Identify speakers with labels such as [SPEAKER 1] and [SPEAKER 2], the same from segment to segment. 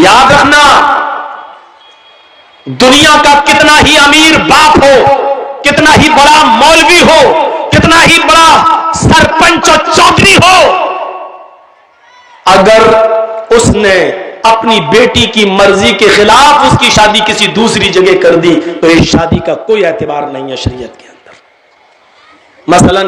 [SPEAKER 1] یاد رکھنا، دنیا کا کتنا ہی امیر باپ ہو، کتنا ہی بڑا مولوی ہو، کتنا ہی بڑا سرپنچ اور چودھری ہو، اگر اس نے اپنی بیٹی کی مرضی کے خلاف اس کی شادی کسی دوسری جگہ کر دی تو اس شادی کا کوئی اعتبار نہیں ہے شریعت کے اندر۔ مثلا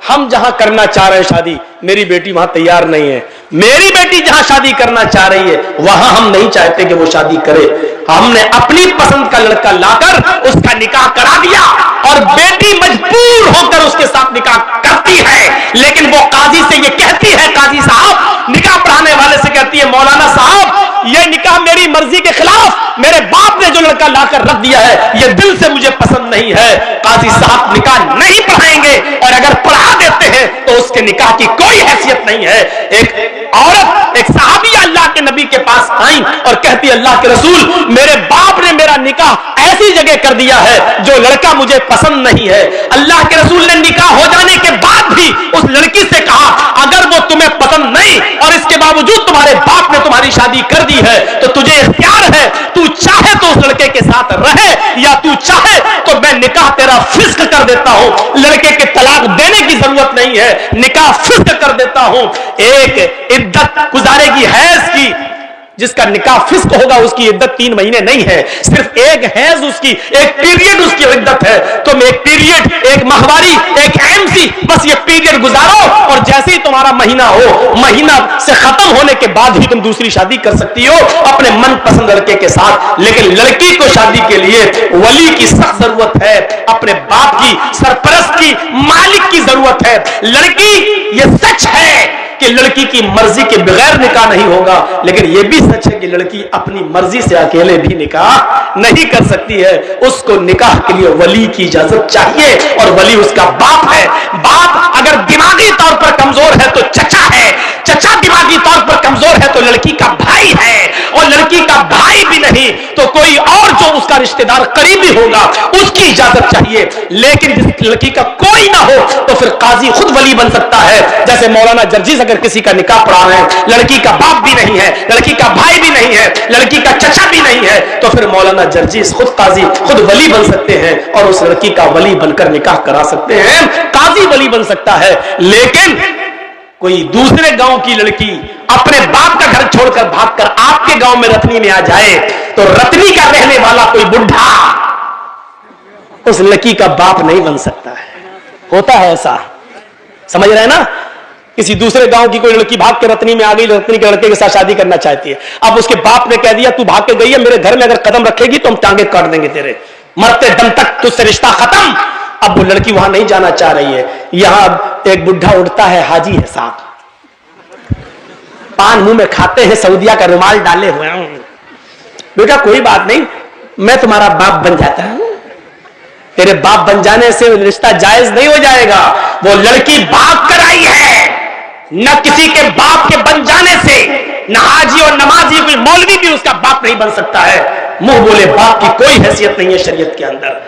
[SPEAKER 1] ہم جہاں کرنا چاہ رہے ہیں شادی، میری بیٹی وہاں تیار نہیں ہے، میری بیٹی جہاں شادی کرنا چاہ رہی ہے وہاں ہم نہیں چاہتے کہ وہ شادی کرے، ہم نے اپنی پسند کا لڑکا لا کر اس کا نکاح کرا دیا اور بیٹی مجبور ہو کر اس کے ساتھ نکاح کرتی ہے، لیکن وہ قاضی سے یہ کہتی ہے، قاضی صاحب نکاح پڑھانے والے سے کہتی ہے، مولانا صاحب یہ نکاح میری مرضی کے خلاف، میرے باپ نے جو لڑکا لا کر رکھ دیا ہے یہ دل سے مجھے پسند نہیں ہے، قاضی صاحب نکاح نہیں پڑھائیں گے، اور اگر پڑھا دیتے ہیں تو اس کے نکاح کی کوئی حیثیت نہیں ہے۔ ایک عورت، ایک صحابیہ اللہ کے نبی کے پاس آئیں اور کہتی اللہ کے رسول میرے باپ نے میرا نکاح ایسی جگہ کر دیا ہے جو لڑکا مجھے پسند نہیں ہے۔ اللہ کے رسول نے نکاح ہو جانے کے بعد بھی اس لڑکی سے کہا اگر وہ تمہیں پسند نہیں اور اس کے باوجود تمہارے باپ نے تمہاری شادی کر دی ہے تو تجھے اختیار ہے، تو چاہے تو اس لڑکے کے ساتھ رہے یا تو چاہے تو میں نکاح تیرا فسخ کر دیتا ہوں، لڑکے کے طلاق دینے کی ضرورت نہیں ہے، نکاح فسخ کر دیتا ہوں۔ ایک عدت گزارے گی حیض کی، جس کا نکاح فسق ہوگا اس کی عدت 3 مہینے نہیں ہے، صرف ایک حیض اس کی، ایک پیریڈ اس کی عدت ہے۔ تم ایک پیریڈ، ایک ماہواری، ایک MC، بس یہ پیریڈ گزارو اور جیسے ہی تمہارا مہینہ ہو، مہینہ سے ختم ہونے کے بعد ہی تم دوسری شادی کر سکتی ہو اپنے من پسند لڑکے کے ساتھ۔ لیکن لڑکی کو شادی کے لیے ولی کی سخت ضرورت ہے، اپنے باپ کی، سرپرست کی، مالک کی ضرورت ہے۔ لڑکی، یہ سچ ہے کہ لڑکی کی مرضی کے بغیر نکاح نہیں ہوگا، لیکن یہ بھی سچ ہے کہ لڑکی اپنی مرضی سے اکیلے بھی نکاح نہیں کر سکتی ہے، اس کو نکاح کے لیے ولی کی اجازت چاہیے، اور ولی اس کا باپ ہے۔ باپ اگر دماغی طور پر کمزور ہے تو چچا ہے، چچا دماغی طور پر کمزور ہے تو لڑکی کا بھائی ہے، اور لڑکی کا بھائی بھی نہیں تو کوئی اور جو اس کا رشتہ دار قریبی ہوگا اس کی اجازت چاہیے۔ لیکن جس لڑکی کا کوئی نہ ہو تو پھر قاضی خود ولی بن سکتا ہے، جیسے مولانا جرجیز اگر کسی کا نکاح پڑھا رہے ہیں، لڑکی کا باپ بھی نہیں ہے، لڑکی کا بھائی بھی نہیں ہے، لڑکی کا چچا بھی نہیں ہے، تو پھر مولانا جرجیز خود قاضی، خود ولی بن سکتے ہیں اور اس لڑکی کا ولی بن کر نکاح کرا سکتے ہیں، قاضی ولی بن سکتا ہے۔ لیکن کوئی دوسرے گاؤں کی لڑکی اپنے باپ کا گھر چھوڑ کر بھاگ کر آپ کے گاؤں میں رتنی میں آ جائے تو رتنی کا رہنے والا کوئی بڈھا اس لڑکی کا باپ نہیں بن سکتا ہے۔ ہوتا ہے ایسا، سمجھ رہے ہیں نا؟ کسی دوسرے گاؤں کی کوئی لڑکی بھاگ کے رتنی میں آ گئی، رتنی کے لڑکے کے ساتھ شادی کرنا چاہتی ہے، اب اس کے باپ نے کہہ دیا تو بھاگ کے گئی ہے، میرے گھر میں اگر قدم رکھے گی تو ہم ٹانگیں کاٹ دیں گے تیرے، مرتے دم تک تجھ سے رشتہ ختم۔ اب وہ لڑکی وہاں نہیں جانا چاہ رہی ہے، یہاں ایک بڈھا اٹھتا ہے، حاجی ہے صاحب، پان منہ میں کھاتے ہیں، سعودیہ کا رومال ڈالے ہوئے ہیں، بیٹا کوئی بات نہیں میں تمہارا باپ بن جاتا ہوں۔ تیرے باپ بن جانے سے رشتہ جائز نہیں ہو جائے گا، وہ لڑکی بھاگ کر آئی ہے، نہ کسی کے باپ کے بن جانے سے، نہ حاجی اور نمازی کوئی مولوی بھی اس کا باپ نہیں بن سکتا ہے۔ منہ بولے باپ کی کوئی حیثیت نہیں ہے شریعت کے اندر۔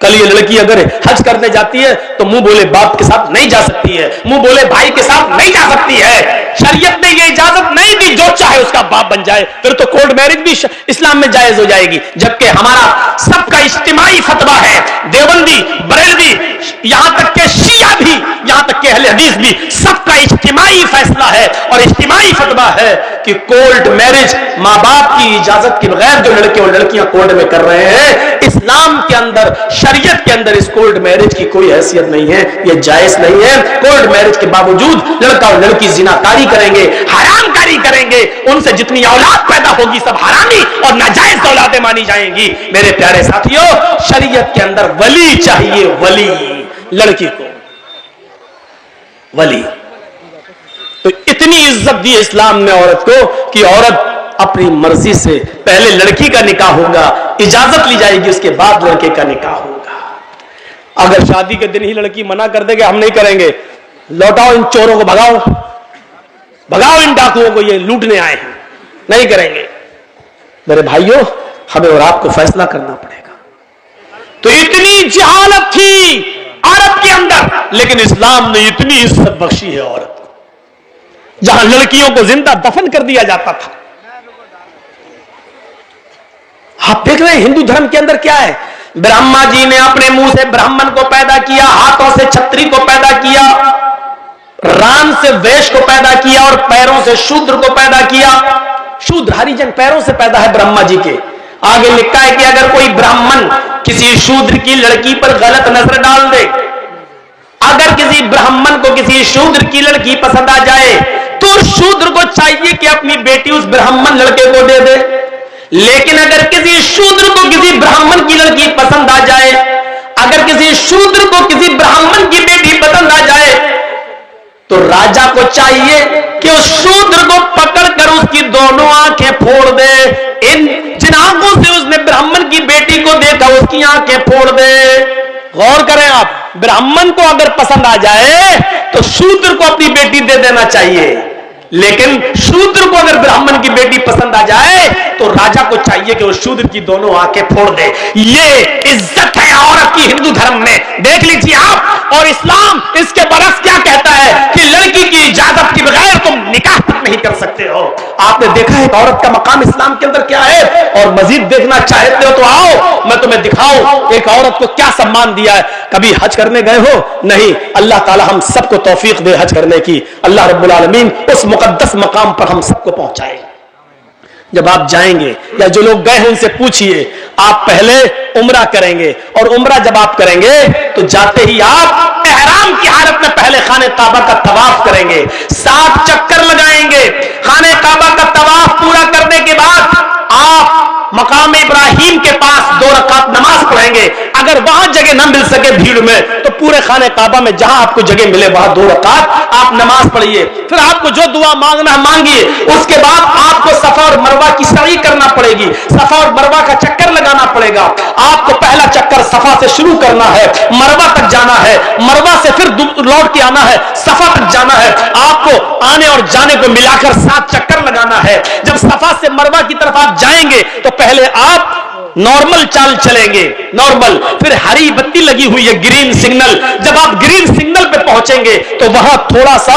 [SPEAKER 1] کل یہ لڑکی اگر حج کرنے جاتی ہے تو منہ بولے باپ کے ساتھ نہیں جا سکتی ہے، منہ بولے بھائی کے ساتھ نہیں جا سکتی ہے۔ شریعت نے یہ اجازت نہیں دی جو چاہے اس کا باپ بن جائے، پھر تو کورٹ میرج بھی اسلام میں جائز ہو جائے گی۔ جبکہ ہمارا سب کا اجتماعی فتویٰ ہے، دیوبندی، بریلوی، یہاں تک کہ شیعہ بھی، یہاں تک کہ اہل حدیث بھی، سب کا اجتماعی فیصلہ ہے اور اجتماعی فتویٰ ہے کہ کورٹ میرج ماں باپ کی اجازت کے بغیر جو لڑکے اور لڑکیاں کورٹ میں کر رہے ہیں، اسلام کے اندر، شریعت کے اندر اس کورٹ میرج کی کوئی حیثیت نہیں ہے، یہ جائز نہیں ہے۔ کورٹ میرج کے باوجود لڑکا اور لڑکی زناکاری کریں گے، حرام کاری کریں گے، ان سے جتنی اولاد پیدا ہوگی سب حرامی اور ناجائز اولادیں مانی جائیں گی۔ میرے پیارے ساتھیوں، شریعت کے اندر ولی چاہیے، ولی لڑکی کو ولی۔ تو اتنی عزت دی اسلام نے عورت کو کہ عورت اپنی مرضی سے پہلے لڑکی کا نکاح ہوگا، اجازت لی جائے گی، اس کے بعد لڑکے کا نکاح ہوگا۔ اگر شادی کے دن ہی لڑکی منع کر دے گا ہم نہیں کریں گے، لوٹاؤ ان چوروں کو، بھگاؤ بھگاؤ ان ڈاکوؤں کو، یہ لوٹنے آئے ہیں، نہیں کریں گے۔ میرے بھائیوں، ہمیں اور آپ کو فیصلہ کرنا پڑے گا۔ تو اتنی جہالت تھی عرب کے اندر، لیکن اسلام نے اتنی عزت بخشی ہے عورت کو، جہاں لڑکیوں کو زندہ دفن کر دیا جاتا تھا، आप देख रहे हैं हिंदू धर्म के अंदर क्या है, ब्रह्मा जी ने अपने मुंह से ब्राह्मण को पैदा किया, हाथों से छत्री को पैदा किया, रान से वैश्य को पैदा किया और पैरों से शूद्र को पैदा किया। शूद्र हरिजन पैरों से पैदा है ब्रह्मा जी के। आगे लिखा है कि अगर कोई ब्राह्मण किसी शूद्र की लड़की पर गलत नजर डाल दे, अगर किसी ब्राह्मण को किसी शूद्र की लड़की पसंद आ जाए तो शूद्र को चाहिए कि अपनी बेटी उस ब्राह्मण लड़के को दे दे। लेकिन अगर किसी शूद्र को किसी ब्राह्मण की लड़की पसंद आ जाए, अगर किसी शूद्र को किसी ब्राह्मण की बेटी पसंद आ जाए तो राजा को चाहिए कि उस शूद्र को पकड़कर उसकी दोनों आंखें फोड़ दे। जिन आंखों से उसने ब्राह्मण की बेटी को देखा उसकी आंखें फोड़ दे। गौर करें आप, ब्राह्मण को अगर पसंद आ जाए तो शूद्र को अपनी बेटी दे देना चाहिए, लेकिन शूद्र को अगर ब्राह्मण की बेटी पसंद आ जाए तो राजा को चाहिए कि वो शूद्र की दोनों आंखें फोड़ दे। ये इज्जत है औरत की हिंदू धर्म में, देख लीजिए आप। और इस्लाम इसके बरस क्या कहता है कि लड़की की इजाजत के बगैर तुम निकाह तक नहीं कर सकते हो। आपने देखा है औरत का मकाम इस्लाम के अंदर क्या है, और मजीद देखना चाहते हो तो आओ मैं तुम्हें दिखाऊं एक औरत को क्या सम्मान दिया है। कभी हज करने गए हो? नहीं। अल्लाह ताला हम सबको तौफीक दे हज करने की। अल्लाह रब्बुल आलमीन उस मुकद्दस मकाम पर हम सबको पहुंचाए। जब आप जाएंगे या जो लोग गए हैं उनसे पूछिए, आप पहले उम्रा करेंगे और उम्रा जब आप करेंगे तो जाते ही आप एहराम की हालत में पहले खाने काबा का तवाफ करेंगे, 7 चक्कर लगाएंगे। खाने काबा का तवाफ पूरा करने के बाद आप मकाम इब्राहिम के पास 2 रकात नमाज पढ़ेंगे। अगर वहां जगह न मिल सके भीड़ में तो पूरे खाने काबा में जहां आपको जगह मिले वहां 2 रकात आप नमाज पढ़िए। फिर आपको जो दुआ मांगना है मांगिए। उसके बाद आपको सफा और मरवा की सई करना पड़ेगी, सफा और मरवा का चक्कर लगाना पड़ेगा। आपको पहला चक्कर सफा से शुरू करना है, मरवा तक जाना है, मरवा से फिर लौट के आना है, सफा तक जाना है। आपको आने और जाने को मिलाकर 7 चक्कर लगाना है। जब सफा से मरवा की तरफ आप जाएंगे तो पहले आप नॉर्मल चाल चलेंगे, नॉर्मल। फिर हरी बत्ती लगी हुई है, ग्रीन सिग्नल। जब आप ग्रीन सिग्नल पे पहुंचेंगे तो वहां थोड़ा सा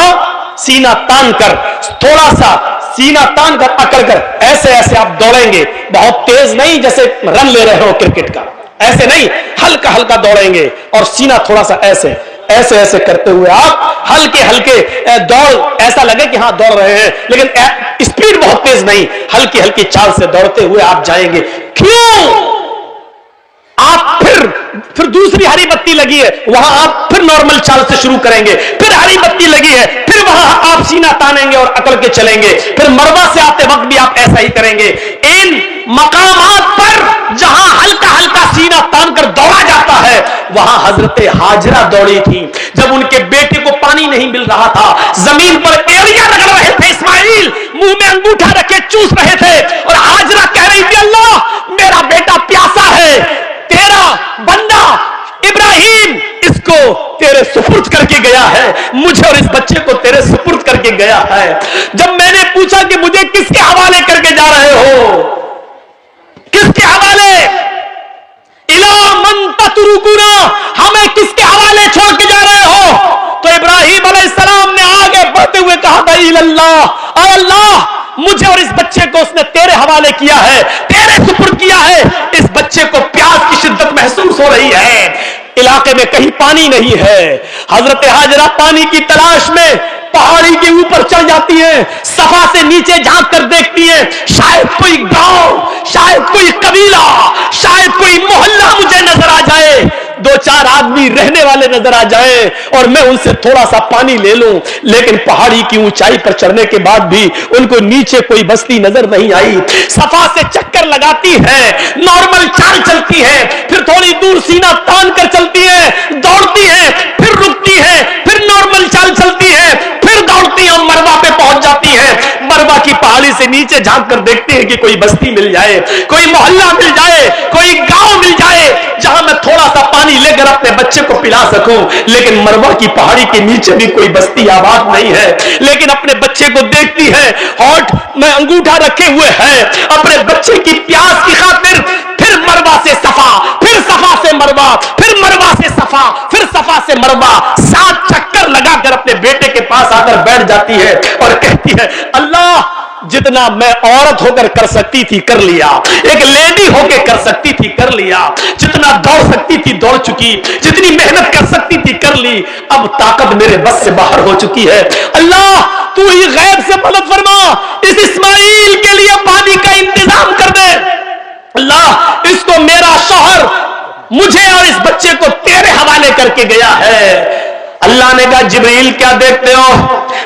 [SPEAKER 1] सीना तान कर, थोड़ा सा सीना तान कर अकड़ कर ऐसे ऐसे आप दौड़ेंगे। बहुत तेज नहीं जैसे रन ले रहे हो क्रिकेट का, ऐसे नहीं, हल्का हल्का दौड़ेंगे और सीना थोड़ा सा ऐसे ऐसे ऐसे करते हुए आप हल्के हल्के दौड़, ऐसा लगे कि हां दौड़ रहे हैं, लेकिन स्पीड बहुत तेज नहीं, हल्की हल्की चाल से दौड़ते हुए आप जाएंगे। क्यों? आप फिर दूसरी हरी बत्ती लगी है, वहां आप फिर नॉर्मल चाल से शुरू करेंगे। फिर हरी बत्ती लगी है, फिर वहां आप सीना तानेंगे और अकड़ के चलेंगे। फिर मरवा से आते वक्त भी आप ऐसा ही करेंगे। इन मकामात पर जहां हल्का हल्का सीना तान कर दौड़ा जाता है वहां हजरत हाजरा दौड़ी थी। जब उनके बेटे को पानी नहीं मिल रहा था, जमीन पर एड़ियां रगड़ रहे थे इस्माइल, मुंह में अंगूठा रखे चूस रहे थे, और हाजरा कह रही थी अल्लाह मेरा बेटा प्यासा है, तेरा बंदा इब्राहिम इसको तेरे सुपुर्द करके गया है, मुझे और इस बच्चे को तेरे सुपुर्द करके गया है। जब मैंने पूछा कि मुझे किसके हवाले करके जा रहे हो, किसके हवाले, इला मन ततरुकुना, हमें किसके हवाले छोड़ के जा रहे हो? तो इब्राहिम अलैहिस्सलाम ने आगे बढ़ते हुए कहा था इल्लल्लाह, अल्लाह मुझे और इस बच्चे को उसने तेरे हवाले किया है, तेरे सुपुर्द किया है। इस बच्चे को प्यास की शिद्दत महसूस हो रही है, इलाके में कहीं पानी नहीं है। हजरत हाजरा पानी की तलाश में पहाड़ी के ऊपर चढ़ जाती है, सफा से नीचे झांक कर देखती है, शायद कोई गांव, शायद कोई कबीला, शायद कोई मोहल्ला मुझे नजर आ जाए, 2-4 आदमी रहने वाले नजर आ जाए और मैं उनसे थोड़ा सा पानी ले लूं। लेकिन पहाड़ी की ऊंचाई पर चढ़ने के बाद भी उनको नीचे कोई बस्ती नजर नहीं आई। सफा से चक्कर लगाती है, नॉर्मल चाल चलती है, फिर थोड़ी दूर सीना तान कर चलती है, दौड़ती है, फिर रुकती है, फिर नॉर्मल चाल चलती है, फिर दौड़ती है, मरवा पे पहुंच जाती है। मरवा की पहाड़ी से नीचे झांक कर देखती है कि कोई बस्ती मिल जाए, कोई मोहल्ला मिल जाए, कोई गांव मिल जाए जहां मैं थोड़ा सा पानी लेकर अपने बच्चे को पिला सकूं। लेकिन मरवा की पहाड़ी के नीचे भी कोई बस्ती आबाद नहीं है। लेकिन अपने बच्चे को देखती है, होठ में अंगूठा रखे हुए है, अपने बच्चे की प्यास की खातिर फिर मरवा से सफा, फिर सफा से मरवा, फिर मरवा से सफा, फिर सफा से मरवा, 7 चक्कर लगाकर अपने बेटे के पास आकर बैठ जाती है और कहती है अल्लाह जितना मैं औरत होकर कर सकती थी कर लिया, एक लेडी होकर कर सकती थी कर लिया, जितना दौड़ सकती थी दौड़ चुकी, जितनी मेहनत कर सकती थी कर ली, अब ताकत मेरे बस से बाहर हो चुकी है। अल्लाह तू ही गैब से मदद फरमा, इस इस्माइल के लिए पानी का इंतजाम कर दे। अल्लाह इसको मेरा शौहर मुझे और इस बच्चे को तेरे हवाले करके गया है। अल्लाह ने कहा जिब्रील क्या देखते हो,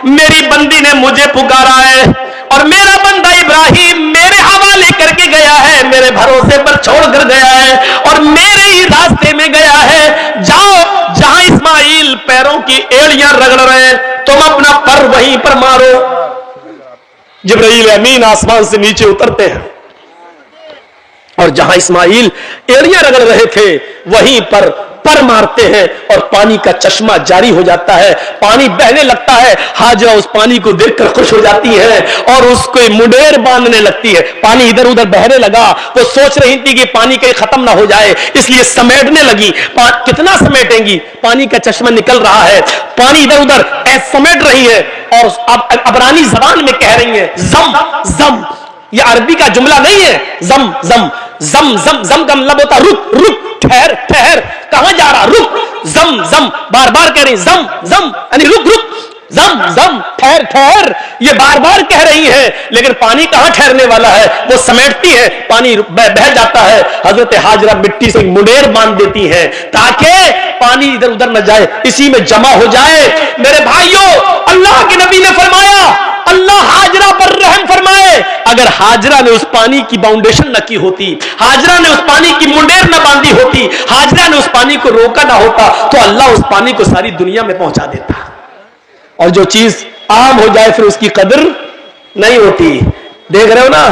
[SPEAKER 1] मेरी बंदी ने मुझे पुकारा है और मेरा बंदा इब्राहिम मेरे हवाले करके गया है, मेरे भरोसे पर छोड़कर गया है और मेरे ही रास्ते में गया है। जाओ जहां इस्माइल पैरों की एड़ियां रगड़ रहे हैं, तुम अपना पर वहीं पर मारो। जिब्रील अमीन आसमान से नीचे उतरते हैं और जहां इस्माइल एड़ियां रगड़ रहे थे वहीं पर मारते हैं और पानी का चश्मा जारी हो जाता है, पानी बहने लगता है। हाजरा उस पानी को देखकर खुश हो जाती है और उसको मुंडेर बांधने लगती है। पानी इधर उधर बहने लगा, वो सोच रही थी कि पानी कहीं खत्म ना हो जाए, इसलिए समेटने लगी। कितना समेटेंगी, पानी का चश्मा निकल रहा है, पानी इधर उधर समेट रही है और अब अबरानी जबान में कह रही है जम जम। ये अरबी का जुमला नहीं है, जम जम जम जम जम का मतलब होता रुक रुक, ठहर ठहर, कहां जा रहा, रुक, जम जम, बार बार कह रही जम जम यानी रुक रुक, जम जम ठहर ठहर, ये बार बार कह रही है, लेकिन पानी कहां ठहरने वाला है, वो समेटती है, पानी बह जाता है। हजरत हाजरा मिट्टी से मुंडेर बांध देती है ताकि पानी इधर उधर न जाए, इसी में जमा हो जाए। मेरे भाइयों, अल्लाह के नबी ने फरमाया अल्लाह हाजरा पर रहम फरमाए। अगर हाजरा ने उस पानी की बाउंडेशन न की होती, हाजरा ने उस पानी की मुंडेर न बांधी होती, हाजरा ने उस पानी को रोका ना होता, तो अल्लाह उस पानी को सारी दुनिया में पहुंचा देता। और जो चीज आम हो जाए फिर उसकी कदर नहीं होती। देख रहे हो ना,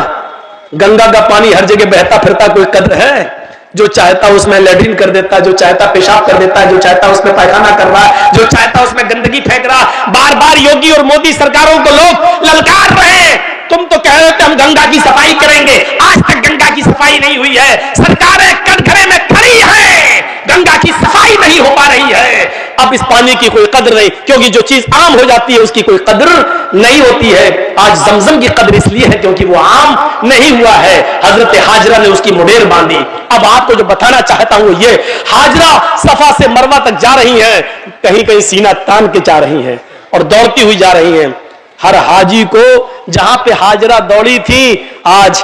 [SPEAKER 1] गंगा का पानी हर जगह बहता फिरता, कोई कदर है? जो चाहता उसमें लैट्रिन कर देता, जो चाहता पेशाब कर देता है, जो चाहता उसमें पैखाना कर रहा है, जो चाहता उसमें गंदगी फेंक रहा। बार बार योगी और मोदी सरकारों को लोग ललकार रहे हैं, तुम तो कह रहे हो हम गंगा की सफाई करेंगे, आज तक गंगा की सफाई नहीं हुई है, सरकारें कटघरे में खड़ी है, गंगा की सफाई नहीं हो पा रही है। अब इस पानी की कोई कदर नहीं, क्योंकि जो चीज आम हो जाती है उसकी कोई कदर नहीं होती है। आज जमजम की कदर इसलिए है क्योंकि वो आम नहीं हुआ है। हजरत हाजरा ने उसकी मुंडेर बांधी। अब आपको जो बताना चाहता हूं ये, हाजरा सफा से मरवा तक जा रही है, कहीं कहीं सीना तान के जा रही है और दौड़ती हुई जा रही है। हर हाजी को जहां पे हाजरा दौड़ी थी, आज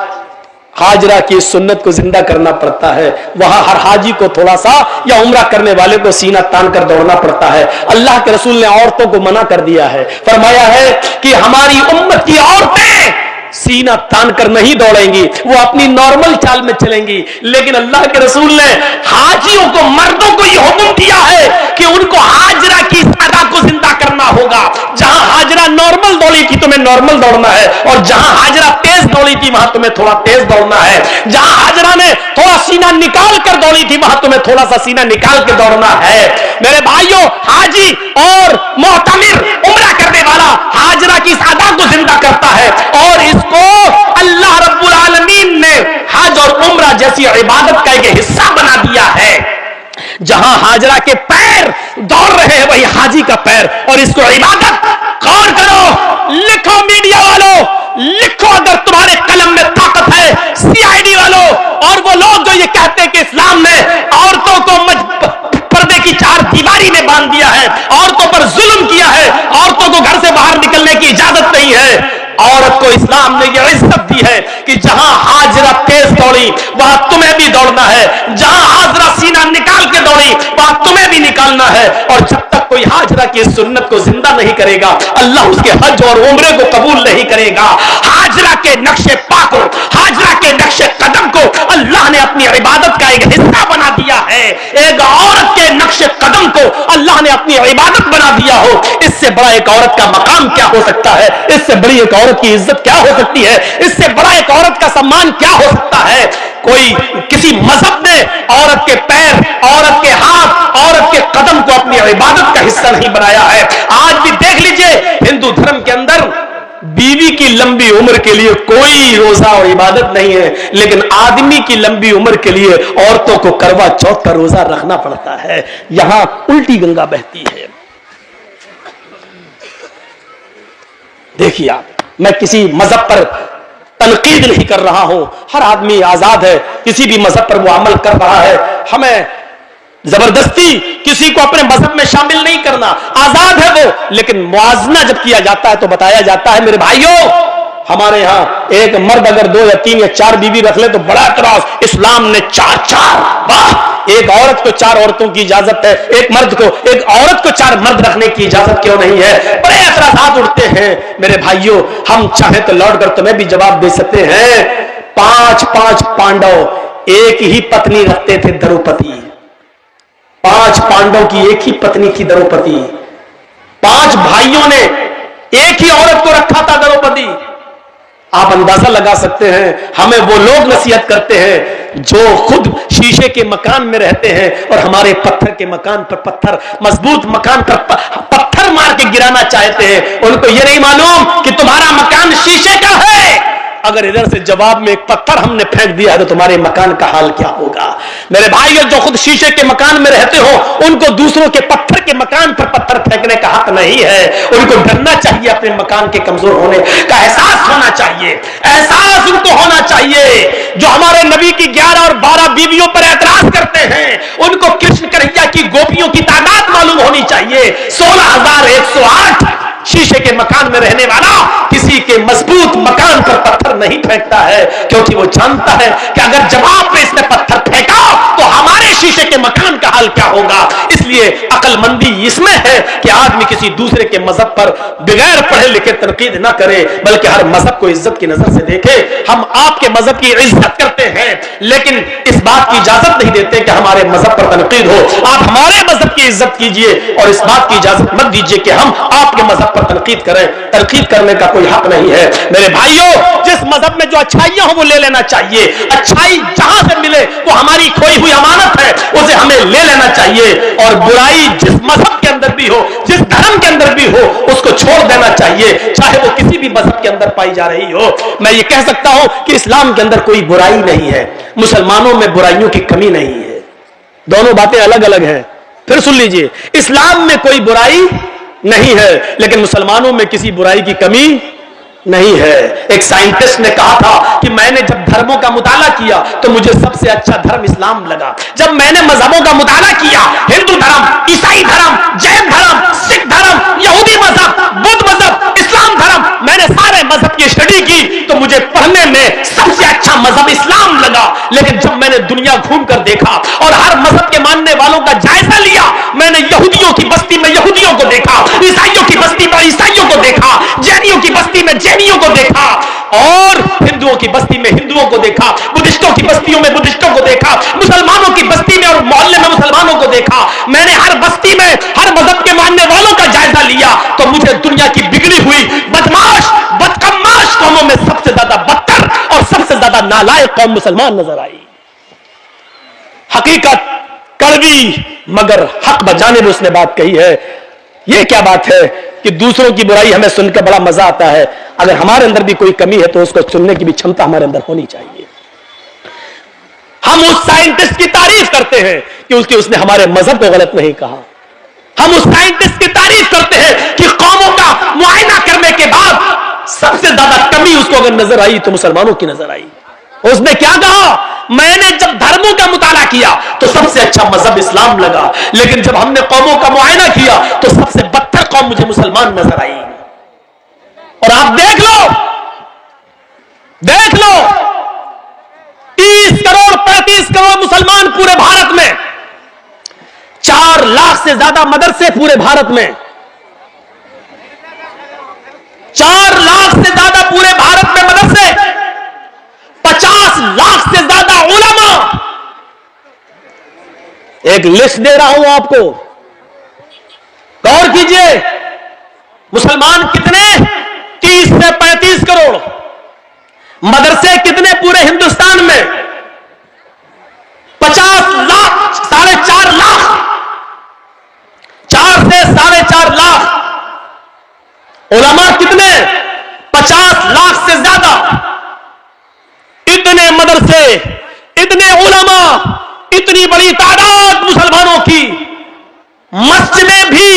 [SPEAKER 1] हाजरा की सुन्नत को जिंदा करना पड़ता है। वहां हर हाजी को थोड़ा सा या उम्रा करने वाले को सीना तान कर दौड़ना पड़ता है। अल्लाह के रसूल ने औरतों को मना कर दिया है, फरमाया है कि हमारी उम्मत की औरतें सीना तान कर नहीं दौड़ेंगी, वो अपनी नॉर्मल चाल में चलेंगी। लेकिन अल्लाह के रसूल ने हाजियों को, मर्दों को यह हुक्म दिया है कि उनको हाजरा की सदा को जिंदा करना होगा। जहां हाजरा नॉर्मल दौड़ी थी तुम्हें नॉर्मल दौड़ना है, और जहां हाजरा तेज दौड़ी थी वहां तुम्हें थोड़ा तेज दौड़ना है। जहां हाजरा ने थोड़ा सीना निकाल कर दौड़ी थी वहां तुम्हें थोड़ा सा सीना निकाल के दौड़ना है। मेरे भाइयों, हाजी और मोहतमिर उम्रा करने वाला हाजरा की सदा को जिंदा करता है, और इसको अल्लाह रब्बुल आलमीन ने हज और उम्रा जैसी इबादत का एक हिस्सा बना दिया है। जहां हाजरा के पैर दौड़ रहे हैं वही हाजी का पैर, और इसको इबादत। गौर करो, लिखो मीडिया वालों, लिखो अगर तुम्हारे कलम में ताकत है, सीआईडी वालों और वो लोग जो ये कहते हैं कि इस्लाम ने औरतों को पर्दे की चार दीवारी में बांध दिया है, औरतों पर जुल्म किया है, औरतों को घर से बाहर निकलने की इजाजत नहीं है। औरत को इस्लाम ने यह इज्जत दी है कि जहां हाजरा तेज दौड़ी वहां तुम्हें भी दौड़ना है, जहां हाजरा सीना निकाल के दौड़ी वहां तुम्हें भी निकालना है। और जब तक कोई हाजरा की सुन्नत को जिंदा नहीं करेगा, अल्लाह उसके हज और उम्रे को कबूल नहीं करेगा। हाजरा के नक्शे पा को, हाजरा के नक्शे कदम को अल्लाह ने अपनी इबादत का एक हिस्सा बना दिया है। एक औरत के नक्शे कदम को अल्लाह ने अपनी इबादत बना दिया हो, इससे बड़ा एक औरत का मकाम क्या हो सकता है? इससे बड़ी एक औरत की इज्जत क्या हो सकती है? इससे बड़ा एक औरत का सम्मान क्या हो सकता है? कोई किसी मजहब ने औरत के पैर, औरत के हाथ, औरत के कदम को अपनी इबादत का हिस्सा नहीं बनाया है। आज भी देख लीजिए, हिंदू धर्म के अंदर बीवी की लंबी उम्र के लिए कोई रोजा और इबादत नहीं है, लेकिन आदमी की लंबी उम्र के लिए औरतों को करवा चौथ का रोजा रखना पड़ता है। यहां उल्टी गंगा बहती है। देखिए आप, मैं किसी मजहब पर तनकीद नहीं कर रहा हूं, हर आदमी आजाद है, किसी भी मजहब पर वो अमल कर रहा है, हमें जबरदस्ती किसी को अपने मजहब में शामिल नहीं करना, आजाद है वो। लेकिन मुआजना जब किया जाता है तो बताया जाता है मेरे भाइयों, हमारे यहाँ एक मर्द अगर 2 या 3 या 4 बीवी रख ले तो बड़ा एतराज, इस्लाम ने 4 वाह, एक औरत को 4 औरतों की इजाजत है, एक मर्द को, एक औरत को 4 मर्द रखने की इजाजत क्यों नहीं है? बड़े एतराजात उठते हैं मेरे भाइयों। हम चाहे तो लौट कर तुम्हें भी जवाब दे सकते हैं। 5 पांडव एक ही पत्नी रखते थे, द्रौपदी। 5 पांडव की एक ही पत्नी थी, द्रौपदी। 5 भाइयों ने एक ही औरत को रखा था, द्रौपदी। आप अंदाजा लगा सकते हैं, हमें वो लोग नसीहत करते हैं जो खुद शीशे के मकान में रहते हैं और हमारे पत्थर के मकान पर पत्थर, मजबूत मकान पर पत्थर मार के गिराना चाहते हैं। उनको ये नहीं मालूम कि तुम्हारा मकान शीशे का है। अगर इधर से जवाब में एक पत्थर हमने फेंक दिया तो तुम्हारे मकान का हाल क्या होगा? मेरे भाइयों, जो खुद शीशे के मकान में रहते हो उनको दूसरों के पत्थर के मकान पर पत्थर फेंकने का हक नहीं है। उनको डरना चाहिए, अपने मकान के कमजोर होने का एहसास होना चाहिए, एहसास उनको होना चाहिए। जो हमारे नबी की 11 और 12 बीवियों पर एतराज करते हैं, उनको कृष्ण कन्हैया की गोपियों की तादाद मालूम होनी चाहिए। 16,108 शीशे के मकान में रहने वाला किसी के मजबूत मकान पर पत्थर नहीं फेंकता है, क्योंकि वो जानता है कि अगर जवाब में इसने पत्थर फेंका तो हमारे शीशे के मकान का हाल क्या होगा। इसलिए अक्लमंदी इसमें है कि आदमी किसी दूसरे के मजहब पर बगैर पढ़े लिखे तनकीद ना करे, बल्कि हर मजहब को इज्जत की नजर से देखे। हम आपके मजहब की इज्जत करते हैं, लेकिन इस बात की इजाजत नहीं देते कि हमारे मजहब पर तनकीद हो। आप हमारे मजहब की इज्जत कीजिए और इस बात की इजाजत मत दीजिए कि हम आपके मजहब पर तनकीद करें। तनकीद करने का कोई हक नहीं है। मेरे भाइयों, जिस मजहब में जो अच्छाइयां हो वो ले लेना चाहिए। अच्छाई जहां से मिले वो हमारी खोई हुई अमानत है, उसे हमें ले लेना चाहिए। और बुराई जिस मजहब के अंदर भी हो, जिस धर्म के अंदर भी हो, उसको छोड़ देना चाहिए, चाहे वो किसी भी मजहब के अंदर पाई जा रही हो। मैं ये कह सकता हूं कि इस्लाम के अंदर कोई बुराई नहीं है, मुसलमानों में बुराइयों की कमी नहीं है। दोनों बातें अलग अलग हैं। फिर सुन लीजिए, इस्लाम में कोई बुराई नहीं है, लेकिन मुसलमानों में किसी बुराई की कमी नहीं है। एक साइंटिस्ट ने कहा था कि मैंने जब धर्मों का मुताला किया तो मुझे सबसे अच्छा धर्म इस्लाम लगा। जब मैंने मजहबों का मुताला किया, हिंदू धर्म, ईसाई धर्म, जैन धर्म, सिख धर्म, यहूदी मजहब, बुद्ध मजहब, इस्लाम धर्म, मैंने सारे मजहब की स्टडी की तो मुझे पढ़ने में सबसे अच्छा मजहब इस्लाम लगा। लेकिन जब मैंने दुनिया घूम कर देखा और हर मजहब के मानने वालों का जायजा लिया, मैंने यहूदियों की बस्ती में यहूदियों को देखा, ईसाइयों की बस्ती में ईसाइयों को देखा, जैनियों की बस्ती में जैनियों को देखा, और हिंदुओं की बस्ती में हिंदुओं को देखा, बुद्धिस्टों की बस्तियों में बुद्धिस्टों को देखा, मुसलमानों की बस्ती में और मोहल्ले में मुसलमानों को देखा। मैंने हर बस्ती में हर मजहब के मानने वालों का जायजा लिया तो मुझे दुनिया की बिगड़ी हुई बदमाश बदकमाश कौमों में सबसे ज्यादा बदतर और सबसे ज्यादा नालायक कौम मुसलमान नजर आई। हकीकत कड़वी मगर हक बजाने में उसने बात कही है। यह क्या बात है कि दूसरों की बुराई हमें सुनकर बड़ा मजा आता है। अगर हमारे अंदर भी कोई कमी है तो उसको सुनने की भी क्षमता हमारे अंदर होनी चाहिए। हम उस साइंटिस्ट की तारीफ करते हैं कि उसने हमारे मजहब को गलत नहीं कहा। हम उस साइंटिस्ट की तारीफ करते हैं कि कौमों का मुआयना करने के बाद सबसे ज्यादा कमी उसको अगर नजर आई तो मुसलमानों की नजर आई। उसने क्या कहा? मैंने जब धर्मों का मुताला किया तो सबसे अच्छा मजहब इस्लाम लगा, लेकिन जब हमने कौमों का मुआयना किया तो सबसे बदतर कौम मुझे मुसलमान नजर आई। और आप देख लो 30 करोड़ 35 करोड़ मुसलमान पूरे भारत में, 4 लाख से ज्यादा मदरसे पूरे भारत में, 4 लाख से ज्यादा पूरे भारत में मदरसे, 50 लाख से ज्यादा उलमा। एक लिस्ट दे रहा हूं आपको, गौर कीजिए। मुसलमान कितने? 30 से 35 करोड़। मदरसे कितने पूरे हिंदुस्तान में? 50 लाख, 4.5 लाख, 4 से 4.5 लाख। उलमा कितने? 50 लाख से ज्यादा। इतने मदरसे, इतने उलमा, इतनी बड़ी तादाद मुसलमानों की। मस्जिदें भी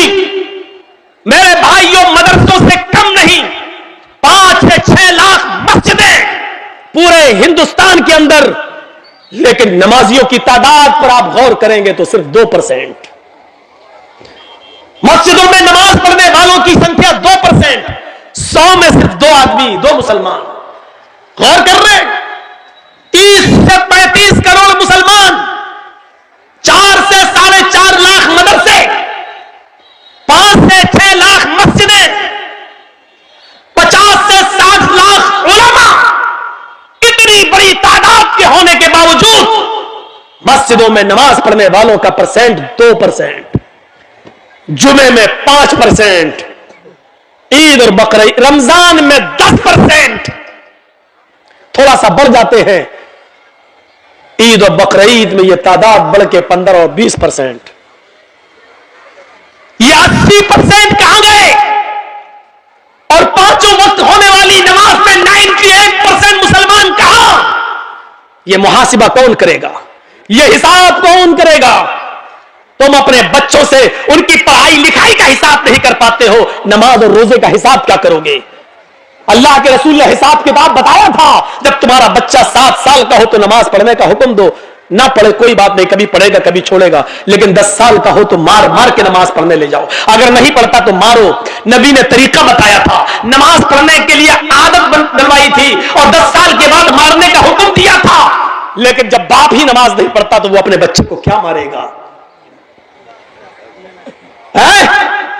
[SPEAKER 1] मेरे भाइयों मदरसों से कम नहीं, 5 से हिंदुस्तान के अंदर, लेकिन नमाजियों की तादाद पर आप गौर करेंगे तो सिर्फ 2%। मस्जिदों में नमाज पढ़ने वालों की संख्या 2%, 100 में सिर्फ 2 आदमी, 2 मुसलमान। गौर कर रहे हैं, 30 से 35 करोड़ मुसलमान, 4 से 4.5 लाख मदरसे, 5 से 6 लाख मस्जिदें, 50 से 60 लाख उलमा, इतनी बड़ी तादाद के होने के बावजूद मस्जिदों में नमाज पढ़ने वालों का परसेंट 2%, जुमे में 5%, ईद और बकरीद रमजान में 10%, थोड़ा सा बढ़ जाते हैं, ईद और बकरीद में यह तादाद बढ़ के 15 और 20%, ये 80% कहां गए? और 5 वक्त होने वाली नमाज में 98% मुसलमान कहां? यह मुहासिबा कौन करेगा? यह हिसाब कौन करेगा? तुम अपने बच्चों से उनकी पढ़ाई लिखाई का हिसाब नहीं कर पाते हो, नमाज और रोजे का हिसाब क्या करोगे? अल्लाह के रसूल ने हिसाब किताब बताया था, जब तुम्हारा बच्चा 7 साल का हो तो नमाज पढ़ने का हुक्म दो, ना पढ़े कोई बात नहीं, कभी पढ़ेगा कभी छोड़ेगा, लेकिन 10 साल का हो तो मार मार के नमाज पढ़ने ले जाओ, अगर नहीं पढ़ता तो मारो। नबी ने तरीका बताया था, नमाज पढ़ने के लिए आदत डलवाई थी और 10 साल के बाद मारने का हुक्म दिया था, लेकिन जब बाप ही नमाज नहीं पढ़ता तो वो अपने बच्चे को क्या मारेगा?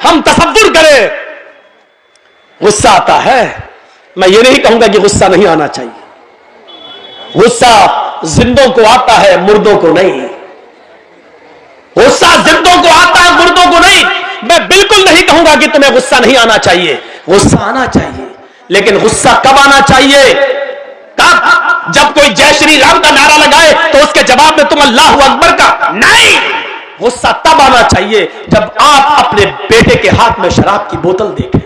[SPEAKER 1] हम तसव्वुर करें, गुस्सा आता है, मैं ये नहीं कहूंगा कि गुस्सा नहीं आना चाहिए, गुस्सा जिंदों को आता है, मुर्दों को नहीं। गुस्सा जिंदों को आता है, मुर्दों को नहीं। मैं बिल्कुल नहीं कहूंगा कि तुम्हें गुस्सा नहीं आना चाहिए, गुस्सा आना चाहिए, लेकिन गुस्सा कब आना चाहिए? कब? जब कोई जय श्री राम का नारा लगाए तो उसके जवाब में तुम अल्लाहु अकबर का नहीं। गुस्सा तब आना चाहिए जब आप अपने बेटे के हाथ में शराब की बोतल देखें।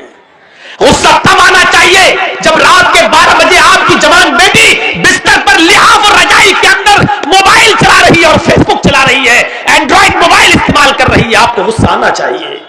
[SPEAKER 1] गुस्सा तब आना चाहिए जब रात के 12 बजे आपकी जवान बेटी बिस्तर पर लिहाफ और रजाई के अंदर मोबाइल चला रही है और फेसबुक चला रही है, एंड्रॉइड मोबाइल इस्तेमाल कर रही है। आपको गुस्सा आना चाहिए।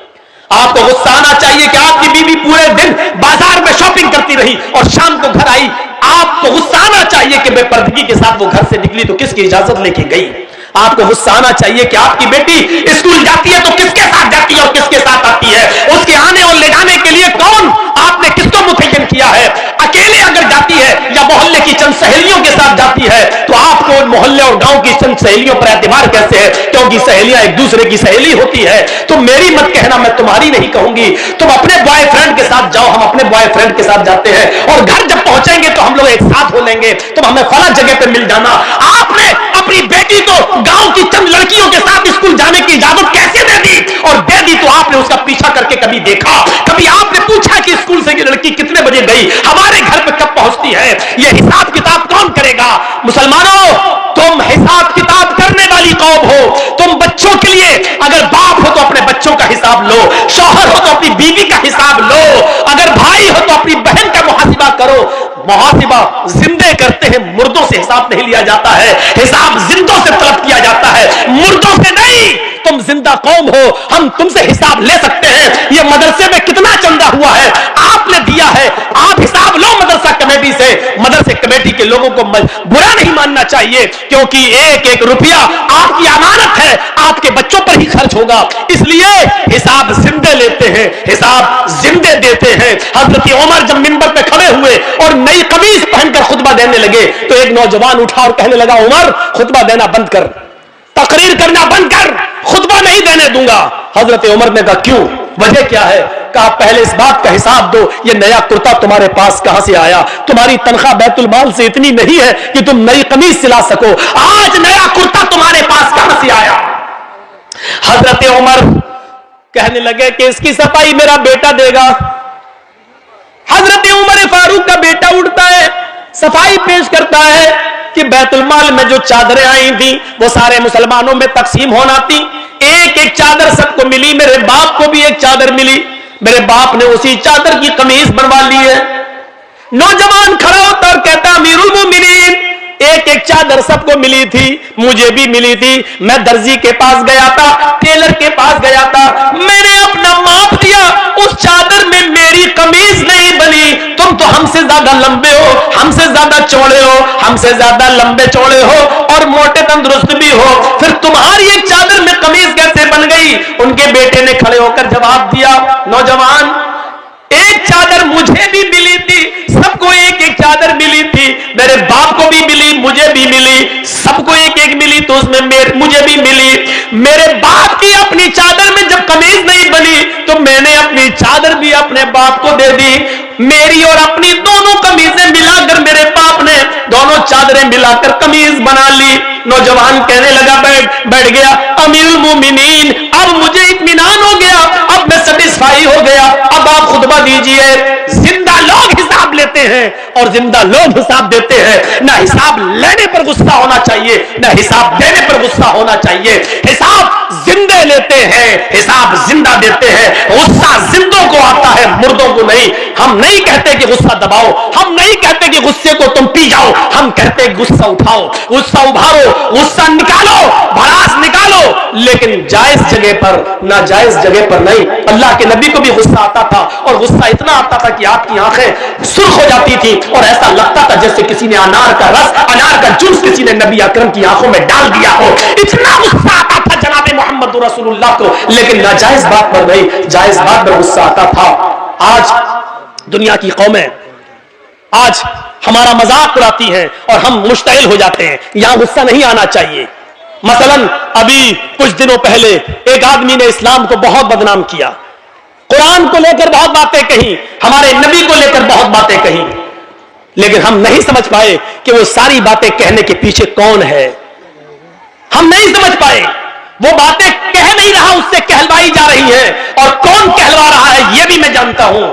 [SPEAKER 1] आपको गुस्सा आना चाहिए कि आपकी बीवी पूरे दिन बाजार में शॉपिंग करती रही और शाम को घर आई। आपको गुस्सा आना चाहिए कि बेपर्दगी के साथ वो घर से निकली तो किसकी इजाजत लेके गई। आपको गुस्सा आना चाहिए कि आपकी बेटी स्कूल जाती है तो किसके साथ जाती है और किसके साथ आती है, उसके आने और ले जाने के लिए कौन, आपने किसको मुतय्यन किया है। अकेले अगर जाती है या मोहल्ले की चंद सहेलियों के साथ जाती है तो आपको मोहल्ले और गांव की चंद सहेलियों पर एतबार कैसे है, क्योंकि सहेलियां एक दूसरे की सहेली होती है। तो मेरी मत कहना, मैं तुम्हारी नहीं कहूंगी। तुम अपने बॉयफ्रेंड के साथ जाओ, हम अपने बॉयफ्रेंड के साथ जाते हैं और घर जब पहुंचेंगे तो हम लोग एक साथ हो लेंगे, तुम हमें फला जगह पे मिल जाना। आपने अपनी बेटी को गांव की चंद लड़कियों के साथ स्कूल जाने की इजाजत कैसे दे दी? और दे दी तो आपने उसका पीछा करके कभी देखा? कभी आपने पूछा कि स्कूल से ये लड़की कितने बजे गई, हमारे घर पे कब पहुंचती है? ये हिसाब किताब कौन करेगा? मुसलमानों, तुम हिसाब किताब करने वाली कौम हो। तुम बच्चों के लिए अगर बाप हो तो अपने बच्चों का हिसाब लो, शौहर हो तो अपनी बीवी का हिसाब लो, अगर भाई हो तो अपनी बहन का मुहासिबा करो। मुहासिबा जिंदे करते हैं, मुर्दों से हिसाब नहीं लिया जाता है। हिसाब जिंदों से तलब किया जाता है, मुर्दों से नहीं। तुम जिंदा कौम हो, हम तुमसे हिसाब ले सकते हैं। ये मदरसे में कितना चंदा हुआ है आपने दिया है, आप हिसाब लो मदरसा कमेटी से। मदरसे कमेटी के लोगों को बुरा नहीं मानना चाहिए, क्योंकि एक एक रुपया आपकी अमानत है, आपके बच्चों पर ही खर्च होगा। इसलिए हिसाब जिंदे लेते हैं, हिसाब जिंदे देते हैं। हजरत उमर जब मिंबर पे खड़े हुए और नई कमीज पहनकर खुतबा देने लगे तो एक नौजवान उठा और कहने लगा, उमर खुतबा देना बंद कर, तकरीर करना बंद कर, खुतबा नहीं देने दूंगा। हजरत उमर ने कहा क्यों, वजह क्या है? कहा पहले इस बात का हिसाब दो, ये नया कुर्ता तुम्हारे पास कहां से आया? तुम्हारी तनख्वाह बैतुल माल से इतनी नहीं है कि तुम नई कमीज सिला सको, आज नया कुर्ता तुम्हारे पास कहां से आया? हजरत उमर कहने लगे कि इसकी सफाई मेरा बेटा देगा। हजरत उमर फारूक का बेटा उठता है, सफाई पेश करता है कि बैतुल माल में जो चादरें आई थी वो सारे मुसलमानों में तकसीम होना थी। एक एक चादर सबको मिली, मेरे बाप को भी एक चादर मिली, मेरे बाप ने उसी चादर की कमीज बनवा ली है। नौजवान खड़ा होता और कहता, अमीरुल मोमिनीन ایک ایک چادر سب کو ملی تھی, مجھے بھی ملی تھی. میں درزی کے پاس گیا تھا, ٹیلر کے پاس گیا تھا, میں نے اپنا ماپ دیا, اس چادر میں میری قمیض نہیں بنی. تم تو ہم سے زیادہ لمبے ہو, ہم سے زیادہ چوڑے ہو, ہم سے زیادہ لمبے چوڑے ہو اور موٹے تندرست بھی ہو, پھر تمہاری ایک چادر میں قمیض کیسے بن گئی؟ ان کے بیٹے نے کھڑے ہو کر جواب دیا, نوجوان, ایک چادر مجھے بھی ملی تھی, سب کو ایک ایک چادر ملی تھی, میرے باپ کو بھی ملی, مجھے بھی ملی, سب کو ایک ایک ملی تو اس میں مجھے بھی ملی. میرے باپ کی اپنی چادر میں جب قمیض نہیں بنی تو میں نے اپنی چادر بھی اپنے باپ کو دے دی. میری اور اپنی دونوں قمیضیں ملا کر میرے باپ نے دونوں چادریں ملا کر قمیض بنا لی. نوجوان کہنے لگا, بیٹھ گیا, امیر المومنین, اب مجھے اطمینان ہو گیا, اب میں سیٹسفائی ہو گیا, اب آپ خطبہ دیجئے. زندہ لوگ حساب لیتے ہیں اور زندہ لوگ حساب دیتے ہیں. نہ حساب لینے پر غصہ ہونا چاہیے, نہ حساب دینے پر غصہ ہونا چاہیے. حساب زندے لیتے ہیں, حساب زندہ دیتے ہیں. غصہ زندوں کو آتا ہے, مردوں کو نہیں. ہم نہیں کہتے کہ غصہ دباؤ, ہم نہیں کہتے کہ غصے کو تم پی جاؤ, ہم کہتے کہ غصہ اٹھاؤ, غصہ ابھارو, غصہ نکالو, بھڑاس نکالو, لیکن جائز جگہ پر, ناجائز جگہ پر نہیں. اللہ کے نبی کو بھی غصہ آتا تھا اور غصہ اتنا آتا تھا کہ آپ کی آنکھیں سرخ ہو جاتی تھی اور ایسا لگتا تھا جیسے کسی نے انار کا رس, انار کا جوس کسی نے نبی اکرم کی آنکھوں میں ڈال دیا ہو. اتنا غصہ آتا تھا جناب محمد رسول اللہ کو, لیکن ناجائز بات پر نہیں, جائز بات پر غصہ آتا تھا. آج دنیا کی قومیں آج ہمارا مذاق اڑاتی ہیں اور ہم مشتعل ہو جاتے ہیں. یہاں غصہ نہیں آنا چاہیے. مثلا ابھی کچھ دنوں پہلے ایک آدمی نے اسلام کو بہت بدنام کیا, قرآن کو لے کر بہت باتیں کہیں, ہمارے نبی کو لے کر بہت باتیں کہیں, لیکن ہم نہیں سمجھ پائے کہ وہ ساری باتیں کہنے کے پیچھے کون ہے. ہم نہیں سمجھ پائے, وہ باتیں کہہ نہیں رہا, اس سے کہلوائی جا رہی ہیں, اور کون کہلوا رہا ہے یہ بھی میں جانتا ہوں.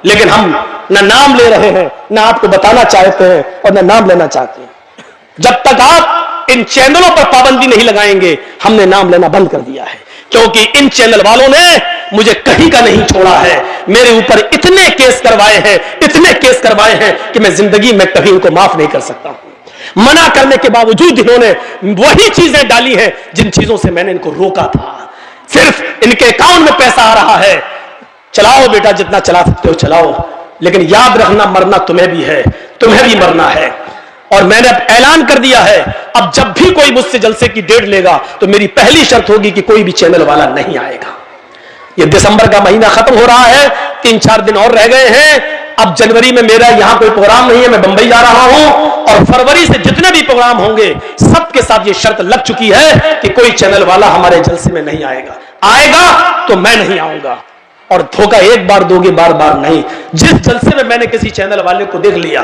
[SPEAKER 1] لیکن ہم نہ نام لے رہے ہیں, نہ آپ کو بتانا چاہتے ہیں اور نہ نام لینا چاہتے ہیں. جب تک آپ ان چینلوں پر پابندی نہیں لگائیں گے, ہم نے نام لینا بند کر دیا ہے, کیونکہ ان چینل والوں نے مجھے کہیں کا نہیں چھوڑا ہے. میرے اوپر اتنے کیس کروائے ہیں, اتنے کیس کروائے ہیں کہ میں زندگی میں کبھی ان کو معاف نہیں کر سکتا ہوں. منع کرنے کے باوجود انہوں نے وہی چیزیں ڈالی ہیں جن چیزوں سے میں نے ان کو روکا تھا. صرف ان کے اکاؤنٹ میں پیسہ آ رہا ہے, چلاؤ بیٹا, جتنا چلا سکتے ہو چلاؤ, لیکن یاد رکھنا مرنا تمہیں بھی ہے, تمہیں بھی مرنا ہے. اور میں نے اب اعلان کر دیا ہے, اب جب بھی کوئی مجھ سے جلسے کی ڈیٹ لے گا تو میری پہلی شرط ہوگی کہ کوئی بھی چینل والا نہیں آئے گا. یہ دسمبر کا مہینہ ختم ہو رہا ہے, 3-4 دن اور رہ گئے ہیں. اب جنوری میں میرا یہاں کوئی پروگرام نہیں ہے, میں بمبئی جا رہا ہوں, اور فروری سے جتنے بھی پروگرام ہوں گے سب کے ساتھ یہ شرط لگ چکی ہے کہ کوئی چینل والا ہمارے جلسے میں نہیں آئے گا. آئے گا تو میں نہیں آؤں گا. اور دھوکہ ایک بار دو گے, بار بار نہیں. جس جلسے میں نے کسی چینل والے کو دیکھ لیا,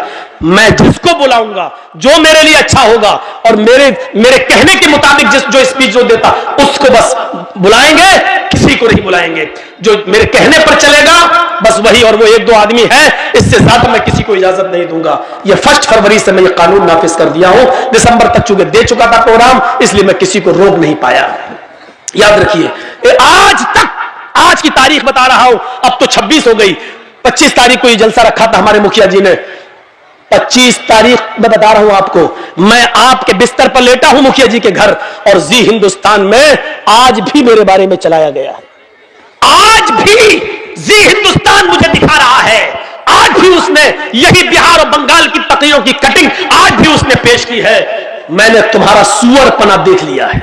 [SPEAKER 1] میں جس کو بلاؤں گا جو میرے لیے اچھا ہوگا اور میرے کہنے کے مطابق جو اسپیچ جو دیتا اس کو بس بلائیں گے, کسی کو نہیں بلائیں گے. جو میرے کہنے پر چلے گا بس وہی, اور وہ 1-2 آدمی ہے, اس سے زیادہ میں کسی کو اجازت نہیں دوں گا. یہ 1 فروری سے میں یہ قانون نافذ کر دیا ہوں. دسمبر تک چونکہ دے چکا تھا پروگرام, اس لیے میں کسی کو روک نہیں پایا. یاد رکھیے, آج تک, آج کی تاریخ بتا رہا ہوں, اب تو 26 ہو گئی, 25 تاریخ کو یہ جلسہ رکھا تھا ہمارے مکھیا جی نے. 25 تاریخ میں بتا رہا ہوں آپ کو, میں آپ کے بستر پر لیٹا ہوں مکھیا جی کے گھر, اور زی ہندوستان میں آج بھی میرے بارے میں چلایا گیا ہے. آج بھی زی ہندوستان مجھے دکھا رہا ہے, آج بھی اس نے یہی بہار اور بنگال کی پتیوں کی کٹنگ آج بھی اس نے پیش کی ہے. میں نے تمہارا سور پنا دیکھ لیا ہے.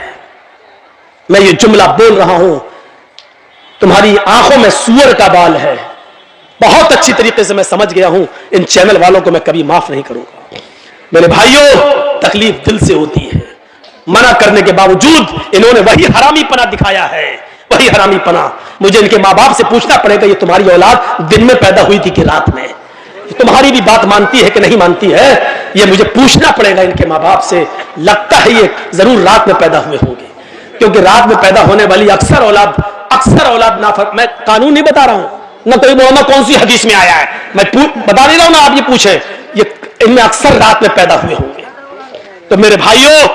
[SPEAKER 1] میں یہ جملہ بول رہا ہوں, تمہاری آنکھوں میں سور کا بال ہے. بہت اچھی طریقے سے میں سمجھ گیا ہوں. ان چینل والوں کو میں کبھی معاف نہیں کروں گا. میرے بھائیوں, تکلیف دل سے ہوتی ہے. منع کرنے کے باوجود انہوں نے وہی حرامی پنا دکھایا ہے, وہی حرامی پنا. مجھے ان کے ماں باپ سے پوچھنا پڑے گا, یہ تمہاری اولاد دن میں پیدا ہوئی تھی کہ رات میں؟ تمہاری بھی بات مانتی ہے کہ نہیں مانتی ہے, یہ مجھے پوچھنا پڑے گا ان کے ماں باپ سے. لگتا ہے یہ ضرور رات میں پیدا ہوئے ہوں گے, کیونکہ رات میں پیدا ہونے والی اکثر اولاد نافرمان. میں قانون نہیں بتا رہا ہوں, نہ کوئی مولانا کون سی حدیث میں آیا ہے, میں بتا نہیں رہا ہوں نا, آپ یہ پوچھیں, یہ ان میں اکثر رات میں پیدا ہوئے ہوں گے. تو میرے بھائیوں,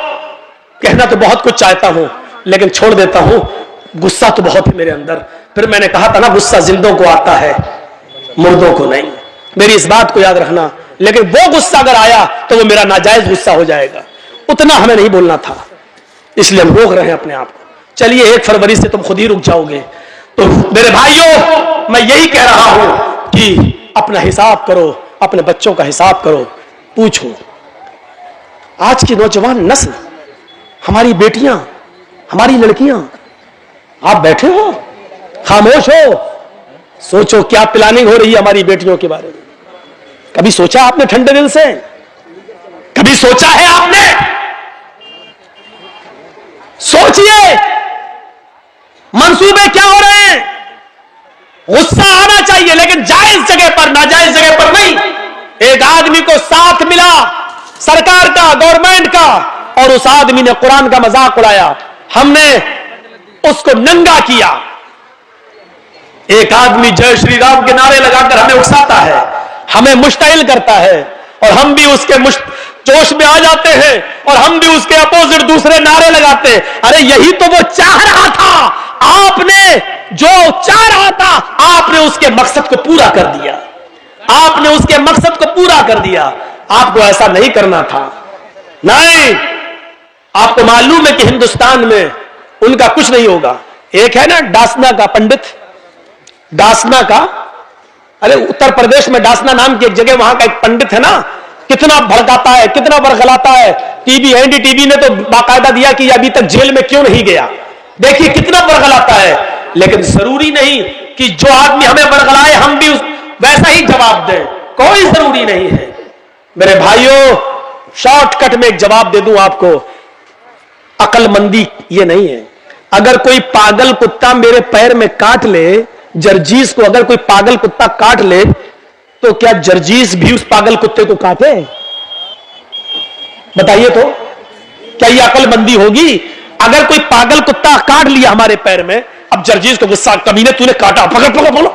[SPEAKER 1] کہنا تو بہت کچھ چاہتا ہوں لیکن چھوڑ دیتا ہوں, غصہ تو بہت ہے میرے اندر. پھر میں نے کہا تھا نا, غصہ زندوں کو آتا ہے, مردوں کو نہیں. میری اس بات کو یاد رکھنا, लेकिन वो गुस्सा अगर आया तो वो मेरा नाजायज गुस्सा हो जाएगा। उतना हमें नहीं बोलना था, इसलिए हम रोक रहे हैं अपने आप को। चलिए 1 फरवरी से तुम खुद ही रुक जाओगे। तो मेरे भाइयों, मैं यही कह रहा हूं कि अपना हिसाब करो, अपने बच्चों का हिसाब करो, पूछो। आज की नौजवान नस्ल, हमारी बेटियां, हमारी लड़कियां, आप बैठे हो, खामोश हो, सोचो क्या प्लानिंग हो रही है हमारी बेटियों के बारे में। कभी सोचा आपने ठंडे दिल से? कभी सोचा है आपने? सोचिए मंसूबे क्या हो रहे हैं। गुस्सा आना चाहिए, लेकिन जायज जगह पर, नाजायज जगह पर नहीं। एक आदमी को साथ मिला सरकार का, गवर्नमेंट का, और उस आदमी ने कुरान का मजाक उड़ाया, हमने उसको नंगा किया। एक आदमी जय श्री राम के नारे लगाकर हमें उकसाता है, हमें मुश्तइल करता है, और हम भी उसके जोश में आ जाते हैं और हम भी उसके अपोजिट दूसरे नारे लगाते हैं। अरे यही तो वो चाह रहा था, आपने जो चाह रहा था, आपने उसके मकसद को पूरा कर दिया। आपने उसके मकसद को पूरा कर दिया। आपको ऐसा नहीं करना था। नहीं, आपको मालूम है कि हिंदुस्तान में उनका कुछ नहीं होगा। एक है ना डासना का पंडित, डासना का, अरे उत्तर प्रदेश में डासना नाम की एक जगह, वहां का एक पंडित है ना, कितना भड़काता है, कितना बरगलाता है। टीवी, एनडीटीवी ने तो बाकायदा दिया कि अभी तक जेल में क्यों नहीं गया। देखिए कितना बरगलाता है। लेकिन जरूरी नहीं कि जो आदमी हमें बरगलाए हम भी वैसा ही जवाब दें, कोई जरूरी नहीं है। मेरे भाइयों, शॉर्टकट में एक जवाब दे दूं आपको, अक्लमंदी ये नहीं है। अगर कोई पागल कुत्ता मेरे पैर में काट ले, जर्जीस को अगर कोई पागल कुत्ता काट ले, तो क्या जर्जीस भी उस पागल कुत्ते को काटे? बताइए तो, क्या ये अक्लमंदी होगी? अगर कोई पागल कुत्ता काट लिया हमारे पैर में, अब जर्जीस को गुस्सा, कमीने तूने काटा, पकड़ पकड़ बोलो,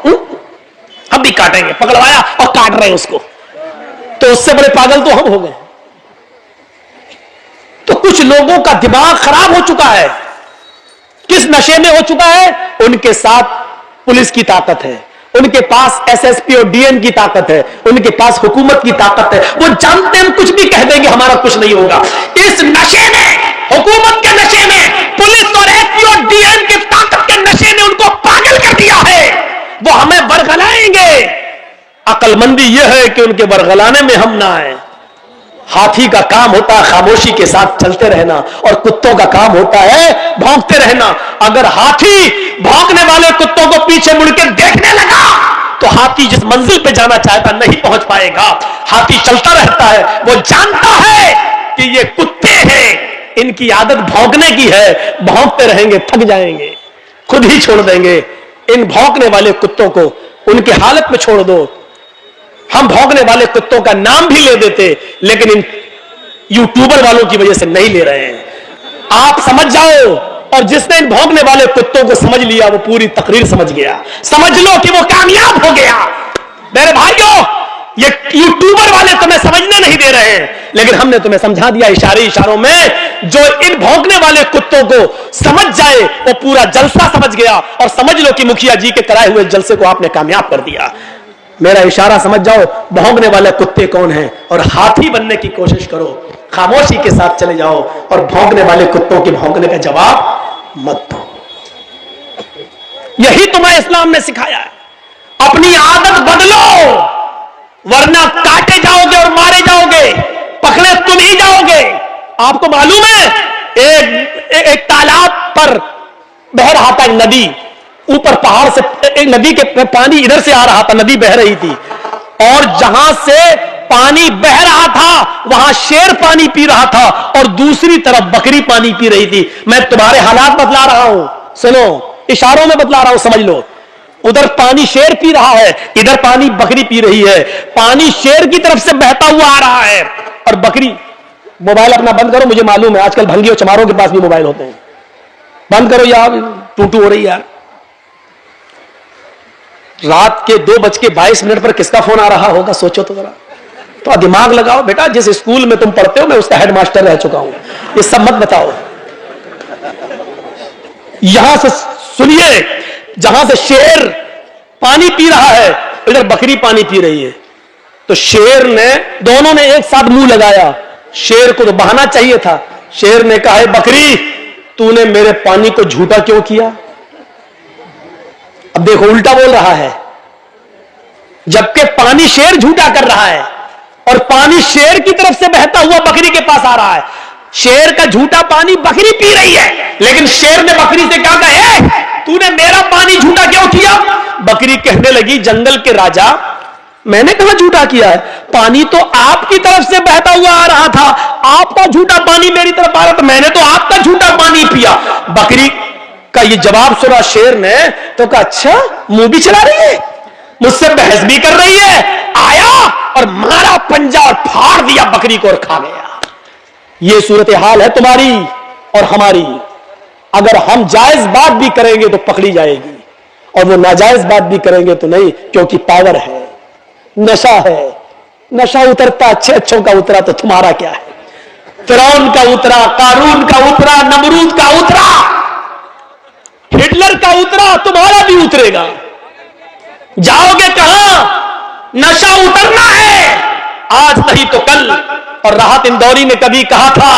[SPEAKER 1] अब भी काटेंगे, पकड़वाया और काट रहे हैं उसको, तो उससे बड़े पागल तो हम हो गए। तो कुछ लोगों का दिमाग खराब हो चुका है। किस नशे में हो चुका है? उनके साथ पुलिस की ताकत है, उनके पास एसएसपी और डीएम की ताकत है, उनके पास हुकूमत की ताकत है। वो जानते हैं हम कुछ भी कह देंगे हमारा कुछ नहीं होगा। इस नशे में, हुकूमत के नशे में, पुलिस और एसपी और डीएम की ताकत के नशे ने उनको पागल कर दिया है। वो हमें बरगलाएंगे। अक्लमंदी यह है कि उनके बरगलाने में हम ना आए। हाथी का काम होता है खामोशी के साथ चलते रहना, और कुत्तों का काम होता है भौंकते रहना। अगर हाथी भौंकने वाले कुत्तों को पीछे मुड़कर देखने लगा, तो हाथी जिस मंजिल पे जाना चाहता नहीं पहुंच पाएगा। हाथी चलता रहता है, वो जानता है कि ये कुत्ते हैं, इनकी आदत भौंकने की है, भौंकते रहेंगे, थक जाएंगे, खुद ही छोड़ देंगे। इन भौंकने वाले कुत्तों को उनकी हालत में छोड़ दो। हम भौंकने वाले कुत्तों का नाम भी ले देते, लेकिन इन यूट्यूबर वालों की वजह से नहीं ले रहे हैं। आप समझ जाओ, और जिसने इन भौंकने वाले कुत्तों को समझ लिया, वो पूरी तकरीर समझ गया। समझ लो कि वो कामयाब हो गया। मेरे भाइयों, ये यूट्यूबर वाले तुम्हें समझने नहीं दे रहे हैं, लेकिन हमने तुम्हें समझा दिया इशारों में। जो इन भौंकने वाले कुत्तों को समझ जाए, वो पूरा जलसा समझ गया, और समझ लो कि मुखिया जी के कराए हुए जलसे को आपने कामयाब कर दिया। मेरा इशारा समझ जाओ, भौंकने वाले कुत्ते कौन हैं, और हाथी बनने की कोशिश करो। खामोशी के साथ चले जाओ और भौंकने वाले कुत्तों के भौंकने का जवाब मत दो। यही तुम्हें इस्लाम ने सिखाया है। अपनी आदत बदलो, वरना काटे जाओगे और मारे जाओगे, पकड़े तुम ही जाओगे। आपको मालूम है, एक तालाब पर बह रहा था नदी, ऊपर पहाड़ से एक नदी के पानी इधर से आ रहा था, नदी बह रही थी, और जहां से पानी बह रहा था वहां शेर पानी पी रहा था, और दूसरी तरफ बकरी पानी पी रही थी। मैं तुम्हारे हालात बतला रहा हूं, सुनो, इशारों में बतला रहा हूं, समझ लो। उधर पानी शेर पी रहा है, इधर पानी बकरी पी रही है। पानी शेर की तरफ से बहता हुआ आ रहा है, और बकरी, मोबाइल अपना बंद करो, मुझे मालूम है आजकल भंगियों चमारों के पास भी मोबाइल होते हैं, बंद करो यार, टूटू हो रही यार। रात के 2:22 पर किसका फोन आ रहा होगा, सोचो तो जरा। तो दिमाग लगाओ बेटा, जिस स्कूल में तुम पढ़ते हो मैं उसका हेडमास्टर रह चुका हूं, ये सब मत बताओ। यहां से सुनिए, जहां से शेर पानी पी रहा है, इधर बकरी पानी पी रही है। तो शेर ने, दोनों ने एक साथ मुंह लगाया। शेर को तो बहाना चाहिए था। शेर ने कहा, है बकरी, तूने मेरे पानी को झूठा क्यों किया? अब देखो उल्टा बोल रहा है, जबकि पानी शेर झूठा कर रहा है और पानी शेर की तरफ से बहता हुआ बकरी के पास आ रहा है। शेर का झूठा पानी बकरी पी रही है, लेकिन शेर ने बकरी से क्या कहा, तूने मेरा पानी झूठा क्यों किया? बकरी कहने लगी, जंगल के राजा, मैंने कहा झूठा किया है? पानी तो आपकी तरफ से बहता हुआ आ रहा था, आपका झूठा पानी मेरी तरफ आ रहा था, मैंने तो आपका झूठा पानी पिया। बकरी का ये जवाब सुना शेर ने तो कहा, अच्छा मुंह भी चला रही है, मुझसे बहस भी कर रही है। आया और मारा पंजा और फाड़ दिया बकरी को और खा गया। ये सूरत हाल है तुम्हारी और हमारी। अगर हम जायज बात भी करेंगे तो पकड़ी जाएगी, और वो नाजायज बात भी करेंगे तो नहीं, क्योंकि पावर है, नशा है। नशा उतरता अच्छे अच्छों का उतरा तो तुम्हारा क्या है? फिरौन का उतरा, कारून का उतरा, नमरूद का उतरा, हिटलर का उतरा, तुम्हारा भी उतरेगा। जाओगे कहां? नशा उतरना है, आज नहीं तो कल। और राहत इंदौरी ने कभी कहा था,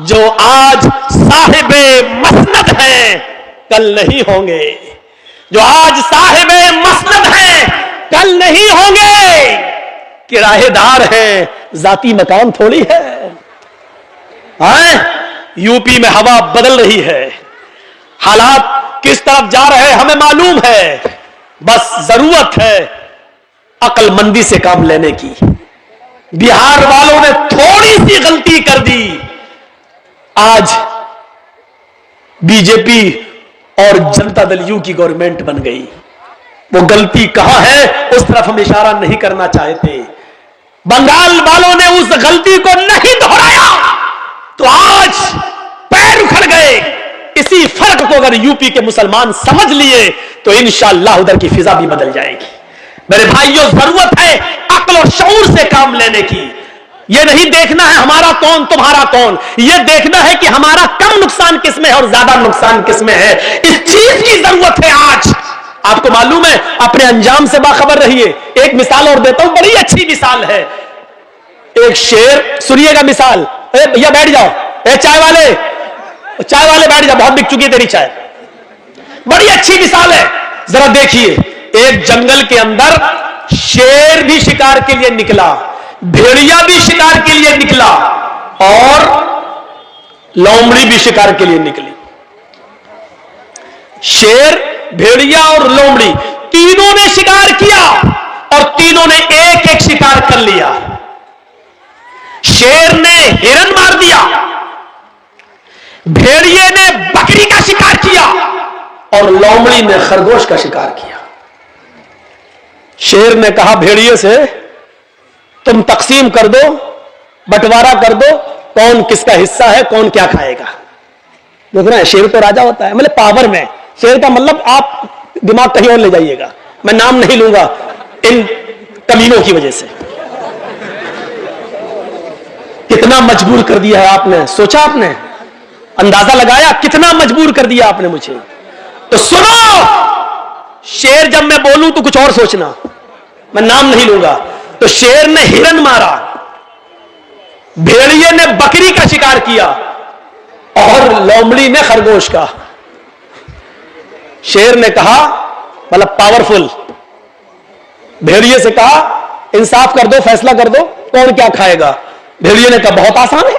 [SPEAKER 1] जो आज साहिबे मसनद हैं कल नहीं होंगे, जो आज साहिबे मसनद हैं कल नहीं होंगे, किराएदार हैं, जाती मकान थोड़ी है। यूपी में हवा बदल रही है, हालात किस तरफ जा रहे हैं हमें मालूम है, बस जरूरत है अक्लमंदी से काम लेने की। बिहार वालों ने थोड़ी सी गलती कर दी, आज बीजेपी और जनता दल यू की गवर्नमेंट बन गई। वो गलती कहां है उस तरफ हम इशारा नहीं करना चाहते। बंगाल वालों ने उस गलती को नहीं दोहराया तो आज पैर उखड़ गए। इसी फर्क को अगर यूपी के मुसलमान समझ लिए तो इंशाअल्लाह उधर की फिजा भी बदल जाएगी। मेरे भाइयों, जरूरत है अक्ल और शऊर से काम लेने की। यह नहीं देखना है हमारा कौन तुम्हारा कौन, यह देखना है कि हमारा कम नुकसान किसमें है और ज्यादा नुकसान किसमें है। इस चीज की जरूरत है आज। आपको मालूम है, अपने अंजाम से बाखबर रहिए। एक मिसाल और देता हूं, बड़ी अच्छी मिसाल है। एक शेर, सुनिएगा मिसाल। भैया बैठ जाओ, चाय वाले बैठ जाओ, बहुत बिक चुकी है तेरी चाय। बड़ी अच्छी मिसाल है, जरा देखिए। एक जंगल के अंदर शेर भी शिकार के लिए निकला, भेड़िया भी शिकार के लिए निकला और लोमड़ी भी शिकार के लिए निकली। शेर, भेड़िया और लोमड़ी तीनों ने शिकार किया और तीनों ने एक एक शिकार कर लिया। शेर ने हिरन मार दिया, भेड़िए ने बकरी का शिकार किया और लोमड़ी ने खरगोश का शिकार किया। शेर ने कहा भेड़िए से, तुम तकसीम कर दो, बंटवारा कर दो, कौन किसका हिस्सा है, कौन क्या खाएगा। देख रहे हैं, शेर तो राजा होता है, मतलब पावर में। शेर का मतलब आप दिमाग कहीं और ले जाइएगा, मैं नाम नहीं लूंगा इन कमीनों की वजह से। कितना मजबूर कर दिया है आपने, सोचा आपने, अंदाजा लगाया कितना मजबूर कर दिया आपने मुझे। तो सुनो, शेर जब मैं बोलूं तो कुछ और सोचना, मैं नाम नहीं लूंगा। तो शेर ने हिरन मारा, भेड़िए ने बकरी का शिकार किया और लोमड़ी ने खरगोश का। शेर ने कहा, मतलब पावरफुल, भेड़िए से कहा इंसाफ कर दो, फैसला कर दो, कौन क्या खाएगा। भेड़िए ने कहा बहुत आसान है।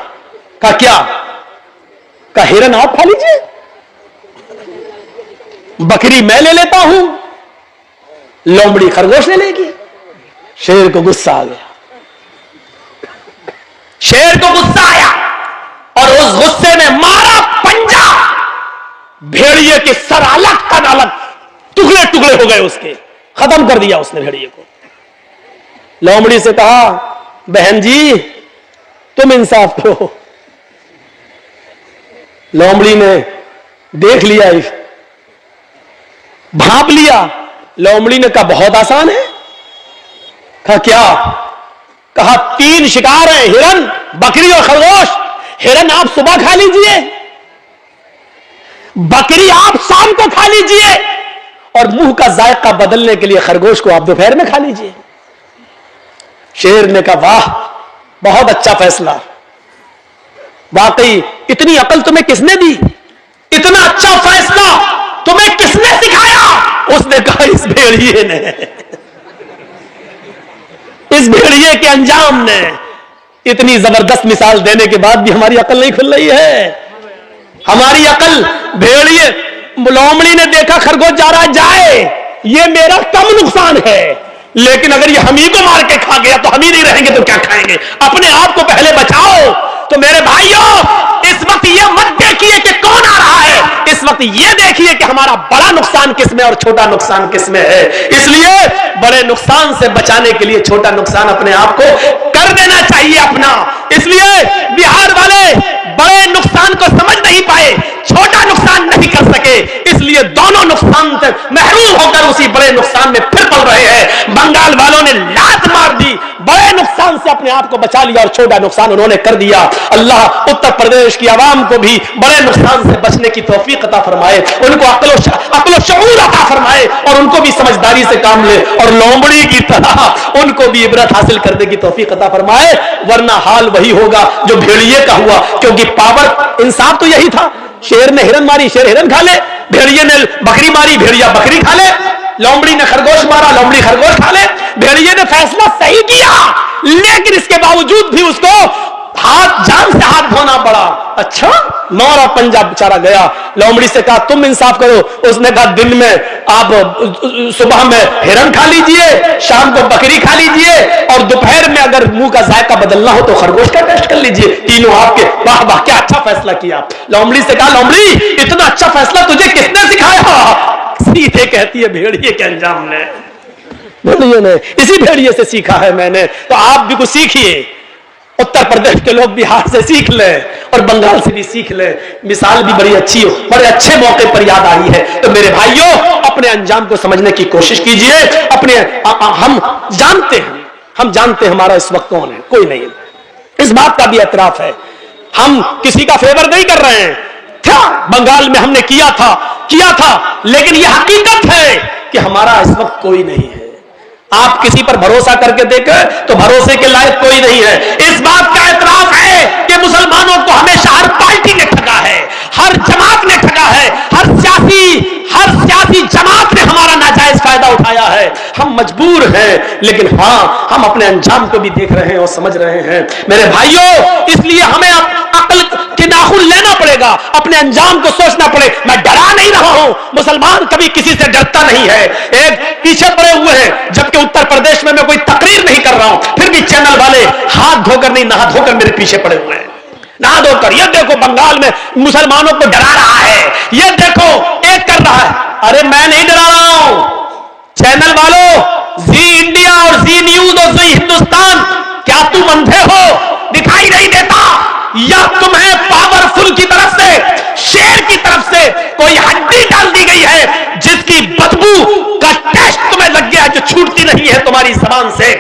[SPEAKER 1] कहा क्या? कहा हिरन आप खा लीजिए, बकरी मैं ले लेता हूं, लोमड़ी खरगोश ले लेगी। शेर को गुस्सा आ गया, शेर को गुस्सा आया और उस गुस्से में मारा पंजा, भेड़िए के सर अलग कद अलग, टुकड़े टुकड़े हो गए उसके, खत्म कर दिया उसने भेड़िए को। लोमड़ी से कहा बहन जी तुम इंसाफ करो। लोमड़ी ने देख लिया, भांप लिया। लोमड़ी ने कहा बहुत आसान है। कहा क्या? कहा 3 शिकार हैं, हिरन, बकरी और खरगोश। हिरन आप सुबह खा लीजिए, बकरी आप शाम को खा लीजिए और मुंह का जायका बदलने के लिए खरगोश को आप दोपहर में खा लीजिए। शेर ने कहा वाह बहुत अच्छा फैसला, वाकई इतनी अकल तुम्हें किसने दी, इतना अच्छा फैसला तुम्हें किसने सिखाया? उसने कहा इस भेड़िए ने, इस भेड़िए के अंजाम ने। इतनी जबरदस्त मिसाल देने के बाद भी हमारी अकल नहीं खुल रही है। हमारी अकल, भेड़िए लोमड़ी ने देखा खरगोश जा रहा है, जाए, ये मेरा कम नुकसान है, लेकिन अगर ये हम ही को मार के खा गया तो हम ही नहीं रहेंगे तो क्या खाएंगे? अपने आप को पहले बचाओ। तो मेरे भाइयों, इस वक्त ये मत देखिए कि कौन आ रहा है, इस वक्त ये देखिए कि हमारा बड़ा नुकसान किसमें और छोटा नुकसान किसमें है। इसलिए बड़े नुकसान से बचाने के लिए छोटा नुकसान अपने आप को कर देना चाहिए अपना। इसलिए बिहार वाले बड़े नुकसान को समझ नहीं पाए, छोटा नुकसान नहीं कर सके, इसलिए दोनों नुकसान से महरूम होकर उसी बड़े नुकसान में फिर पड़ रहे हैं। बंगाल वालों ने लात मार दी, बड़े नुकसान से अपने आप को बचा लिया और छोटा नुकसान उन्होंने कर दिया। अल्लाह उत्तर प्रदेश की आवाम को भी बड़े नुकसान से बचने की तौफीक अता फरमाए, उनको अक्ल शऊर अता फरमाए और उनको भी समझदारी से काम ले और लोमड़ी की तरह उनको भी इबरत हासिल करने की तौफीक अता फरमाए। वरना हाल वही होगा जो भेड़िए का हुआ, क्योंकि पावर इंसाफ तो यही था। शेर ने हिरन मारी, शेर हिरन खा ले, भेड़िए ने बकरी मारी, भेड़िया बकरी खा ले, लोमड़ी ने खरगोश मारा, लोमड़ी खरगोश खा ले। भेड़िए ने फैसला सही किया, लेकिन इसके बावजूद भी उसको जान से हाथ धोना पड़ा। अच्छा, नौरा पंजाब बेचारा गया, लोमड़ी से कहा तुम इंसाफ करो। उसने कहा दिन में आप सुबह में हिरन खा लीजिए, शाम को बकरी खा लीजिए और दोपहर में अगर मुंह का जायका बदलना हो तो खरगोश का टेस्ट कर लीजिए, तीनों आपके। वाह वाह, क्या अच्छा फैसला किया। लोमड़ी से कहा लोमड़ी इतना अच्छा फैसला तुझे किसने सिखाया? सीधे कहती है भेड़िए के अंजाम ने, भेड़िए ने, इसी भेड़िए से सीखा है मैंने। तो आप भी कुछ सीखिए, उत्तर प्रदेश के लोग बिहार से सीख लें और बंगाल से भी सीख लें। मिसाल भी बड़ी अच्छी हो, बड़े अच्छे मौके पर याद आई है। तो मेरे भाइयों, अपने अंजाम को समझने की कोशिश कीजिए। अपने हम जानते हैं हमारा इस वक्त कौन है, कोई नहीं। इस बात का भी एतराफ है, हम किसी का फेवर नहीं कर रहे हैं। था बंगाल में हमने किया था, लेकिन यह हकीकत है कि हमारा इस वक्त कोई नहीं है। आप किसी पर भरोसा करके देखें तो भरोसे के लायक कोई नहीं है। इस बात का एतराफ है कि मुसलमानों को हमेशा हर पार्टी ने ठगा है, हर जमात ने ठगा है, हर सियासी जमात ने हमारा नाजायज फायदा उठाया है। हम मजबूर हैं, लेकिन हाँ, हम अपने अंजाम को भी देख रहे हैं और समझ रहे हैं। मेरे भाइयों, इसलिए हमें अक्ल के नाखून लेना पड़ेगा, अपने अंजाम को सोचना पड़े। मैं डरा नहीं रहा हूं, मुसलमान कभी किसी से डरता नहीं है। एक पीछे पड़े हुए हैं, जबकि उत्तर प्रदेश में मैं कोई तकरीर नहीं कर रहा हूं, फिर भी चैनल वाले हाथ धोकर नहीं, नहा धोकर मेरे पीछे पड़े हुए हैं, नहा धोकर। ये देखो बंगाल में मुसलमानों को डरा रहा है, ये देखो एक कर रहा है। अरे मैं नहीं डरा रहा हूं, चैनल वालों, जी इंडिया और जी न्यूज और जी हिंदुस्तान, क्या तुम अंधे हो, दिखाई नहीं देता? या तुम्हें पावरफुल की तरफ से, शेर की तरफ से कोई हड्डी डाल दी गई है जिसकी बदबू का टेस्ट तुम्हें लग गया है, जो छूटती नहीं है तुम्हारी जबान से?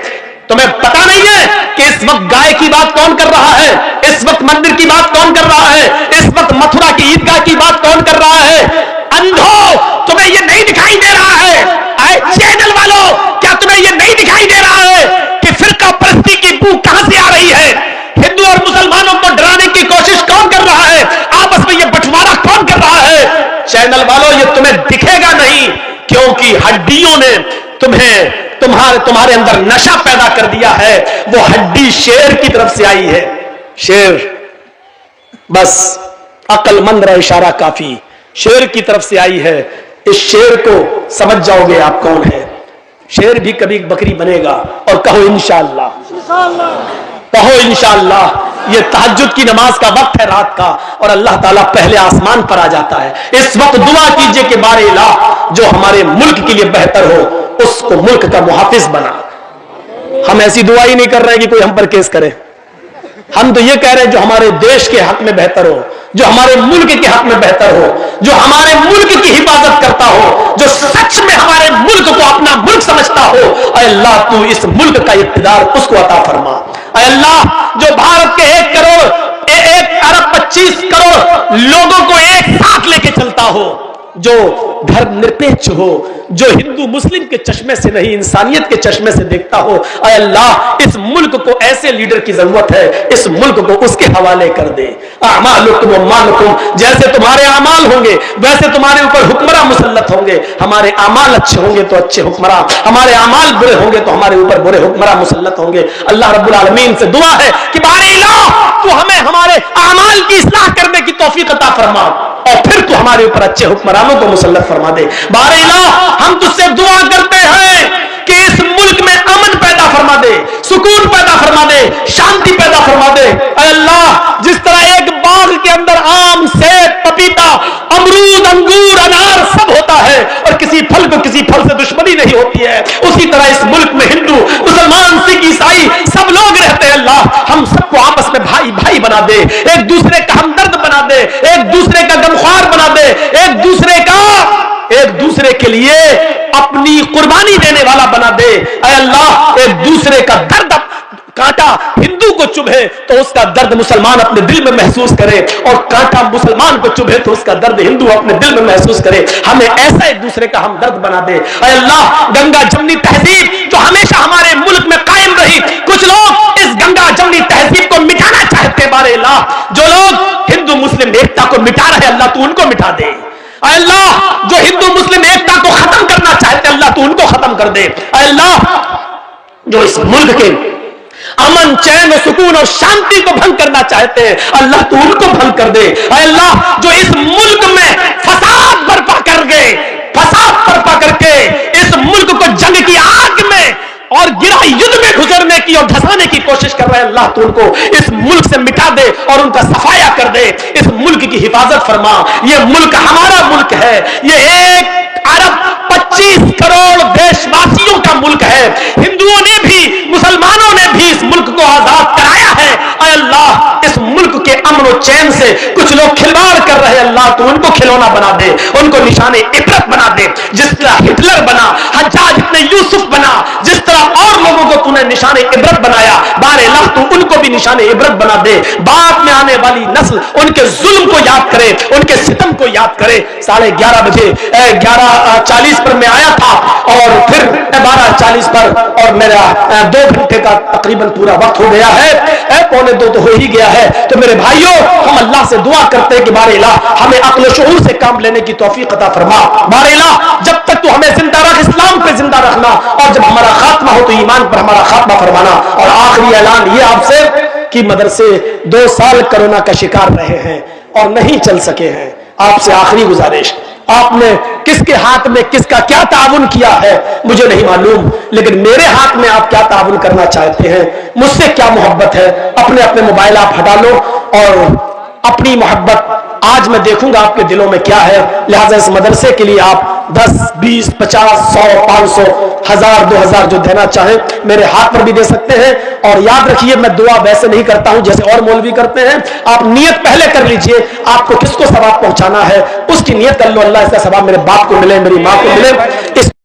[SPEAKER 1] तुम्हें पता नहीं है कि इस वक्त गाय की बात कौन कर रहा है, इस वक्त मंदिर की बात कौन कर रहा है, इस वक्त मथुरा की ईदगाह की बात कौन कर रहा है? अंधो, तुम्हें यह नहीं दिखाई दे रहा है? आए चैनल वालों, क्या तुम्हें यह नहीं दिखाई दे रहा है कि फिरका परस्ती की बू कहां से आ रही है? हिंदू और मुसलमानों को डराने की कोशिश कौन कर रहा है? आपस में यह बंटवारा कौन कर रहा है? चैनल वालों, यह तुम्हें दिखेगा नहीं, क्योंकि हड्डियों ने तुम्हारे अंदर नशा पैदा कर दिया है। वो हड्डी शेर की तरफ से आई है। शेर, बस अक्लमंद रहा इशारा काफी, शेर की तरफ से आई है। इस शेर को समझ जाओगे आप कौन है। शेर भी कभी बकरी बनेगा। और कहो इंशाअल्लाह, कहो इंशाअल्लाह। ये तहज्जुद की नमाज का वक्त है रात का, और अल्लाह ताला पहले आसमान पर आ जाता है। इस वक्त दुआ कीजिए कि बारे इलाह, जो हमारे मुल्क के लिए बेहतर हो उसको मुल्क का मुहाफिज बना। हम ऐसी दुआ ही नहीं कर रहे हैं कि कोई हम पर केस करे। हम तो ये कह रहे हैं जो हमारे देश के हक में बेहतर हो, जो हमारे मुल्क के हक में बेहतर हो, जो हमारे मुल्क की हिफाजत करता हो, जो सच में हमारे मुल्क को अपना मुल्क समझता हो। ऐ अल्लाह, तू इस मुल्क का इक़्तिदार उसको अता फरमा। ऐ अल्लाह, जो भारत के 1 अरब 25 करोड़ लोगों को एक साथ लेके चलता हो, जो धर्मनिरपेक्ष हो, जो हिंदू मुस्लिम के चश्मे से नहीं इंसानियत के चश्मे से देखता हो। ऐ अल्लाह, इस मुल्क को ऐसे लीडर की जरूरत है, इस मुल्क को उसके हवाले कर दे। अमालुकुम व मालुकुम, जैसे तुम्हारे अमाल होंगे वैसे तुम्हारे ऊपर हुक्मरान मुसल्लत होंगे। हमारे अमाल अच्छे होंगे तो अच्छे हुक्मरान, हमारे अमाल बुरे होंगे तो हमारे ऊपर बुरे हुक्मरान मुसल्लत होंगे। अल्लाह रब्बुल आलमीन से दुआ है कि बारे इलाह, तू हमें हमारे अमाल की इस्लाह करने की तौफीक अता फरमा और फिर तू हमारे ऊपर अच्छे हुक्मरानों को मुसल्लत फरमा दे। बारे इलाह, हम तुझसे दुआ करते हैं कि इस मुल्क में अमन पैदा फरमा दे, सुकून पैदा फरमा दे, शांति पैदा फरमा दे। ऐ अल्लाह, जिस तरह एक बाग के अंदर आम, सेब, पपीता, अमरूद, अंगूर, अनार सब होता है और किसी फल को किसी फल से दुश्मनी नहीं होती है, उसी तरह इस मुल्क में हिंदू, मुसलमान, सिख, ईसाई सब लोग रहते हैं। अल्लाह, हम सबको आपस में भाई भाई बना दे, एक दूसरे का हमदर्द बना दे, एक दूसरे का गमख्वार बना दे, एक दूसरे के लिए अपनी कुर्बानी देने वाला बना दे। ऐ अल्लाह, एक दूसरे का दर्द कांटा हिंदू को चुभे तो उसका दर्द मुसलमान अपने दिल में महसूस करे और कांटा मुसलमान को चुभे तो उसका दर्द हिंदू अपने दिल में महसूस करे। हमें ऐसा एक दूसरे का हमदर्द बना दे। ऐ अल्लाह, गंगा जमनी तहजीब जो हमेशा हमारे मुल्क में कायम रही, कुछ लोग इस गंगा जमनी तहजीब को मिटाना चाहते हैं। बारे अल्लाह, जो लोग हिंदू मुस्लिम एकता को मिटा रहे, अल्लाह तू उनको मिटा दे। अल्लाह, जो हिंदू मुस्लिम एकता को खत्म करना चाहते, अल्लाह तू उनको खत्म कर दे। अल्लाह, जो इस मुल्क के अमन, चैन, सुकून और शांति को भंग करना चाहते हैं, अल्लाह तू उनको भंग कर दे। अल्लाह, जो इस मुल्क में फसाद बर्पा करके इस मुल्क को जंग की आग में और गिरा युद्ध में गुजरने की और धसाने की कोशिश कर रहे हैं, अल्लाह तू उनको इस मुल्क से मिटा दे और उनका सफाया कर दे। इस मुल्क की हिफाजत फरमा। ये मुल्क हमारा मुल्क है, ये 1 अरब 25 करोड़ देशवासियों का मुल्क है। हिंदुओं ने भी, मुसलमानों ने भी इस मुल्क को आजाद कराया है। ऐ अल्लाह, इस मुल्क के अमन और चैन से कुछ लोग खिलवाड़ कर रहे हैं, अल्लाह तू उनको खिलौना बना दे, उनको निशाने इबरत बना दे। जिस तरह हिटलर बना, हज्जाज इब्ने यूसुफ बना, जिस तरह और लोगों को तूने निशाने इबरत बनाया, बारे अल्लाह तू उनको भी निशाने इबरत बना दे। बाद में आने वाली नस्ल उनके जुल्म को याद करे, उनके सितम को याद करे। 11:30 बजे 11:40 पर मैं आया था और फिर 12:40 पर, और मेरा 2 घंटे का तकरीबन पूरा वक्त हो गया है, 1:45 तो हो ही गया है। तो मेरे भाइयों, हम अल्लाह से दुआ करते हैं कि बारे इलाह हमें अक्ल शऊर से काम लेने की तौफीक अता फरमा। बारे इलाह, जब तक तू हमें जिंदा रख, इस्लाम पे जिंदा रखना, और जब हमारा खात्मा हो तो ईमान पर हमारा खात्मा फरमाना। और आखिरी ऐलान ये आपसे कि मदरसे 2 साल कोरोना का शिकार रहे हैं और नहीं चल सके हैं। आपसे आखिरी गुजारिश, आपने किसके हाथ में किसका क्या ताउन किया है मुझे नहीं मालूम, लेकिन मेरे हाथ में आप क्या ताउन करना चाहते हैं, मुझसे क्या मोहब्बत है, अपने अपने मोबाइल आप हटा लो और अपनी मोहब्बत आज मैं देखूंगा आपके दिलों में क्या है। लिहाजा इस मदरसे के लिए आप 10, 20, 50, 100, 500, 1000, 2000 जो देना चाहें मेरे हाथ पर भी दे सकते हैं। और याद रखिए, मैं दुआ वैसे नहीं करता हूं जैसे और मौलवी करते हैं। आप नियत पहले कर लीजिए, आपको किसको सवाब पहुंचाना है उसकी नियत कर लो। अल्लाह इसका सवाब मेरे बाप को मिले, मेरी माँ को मिले। इस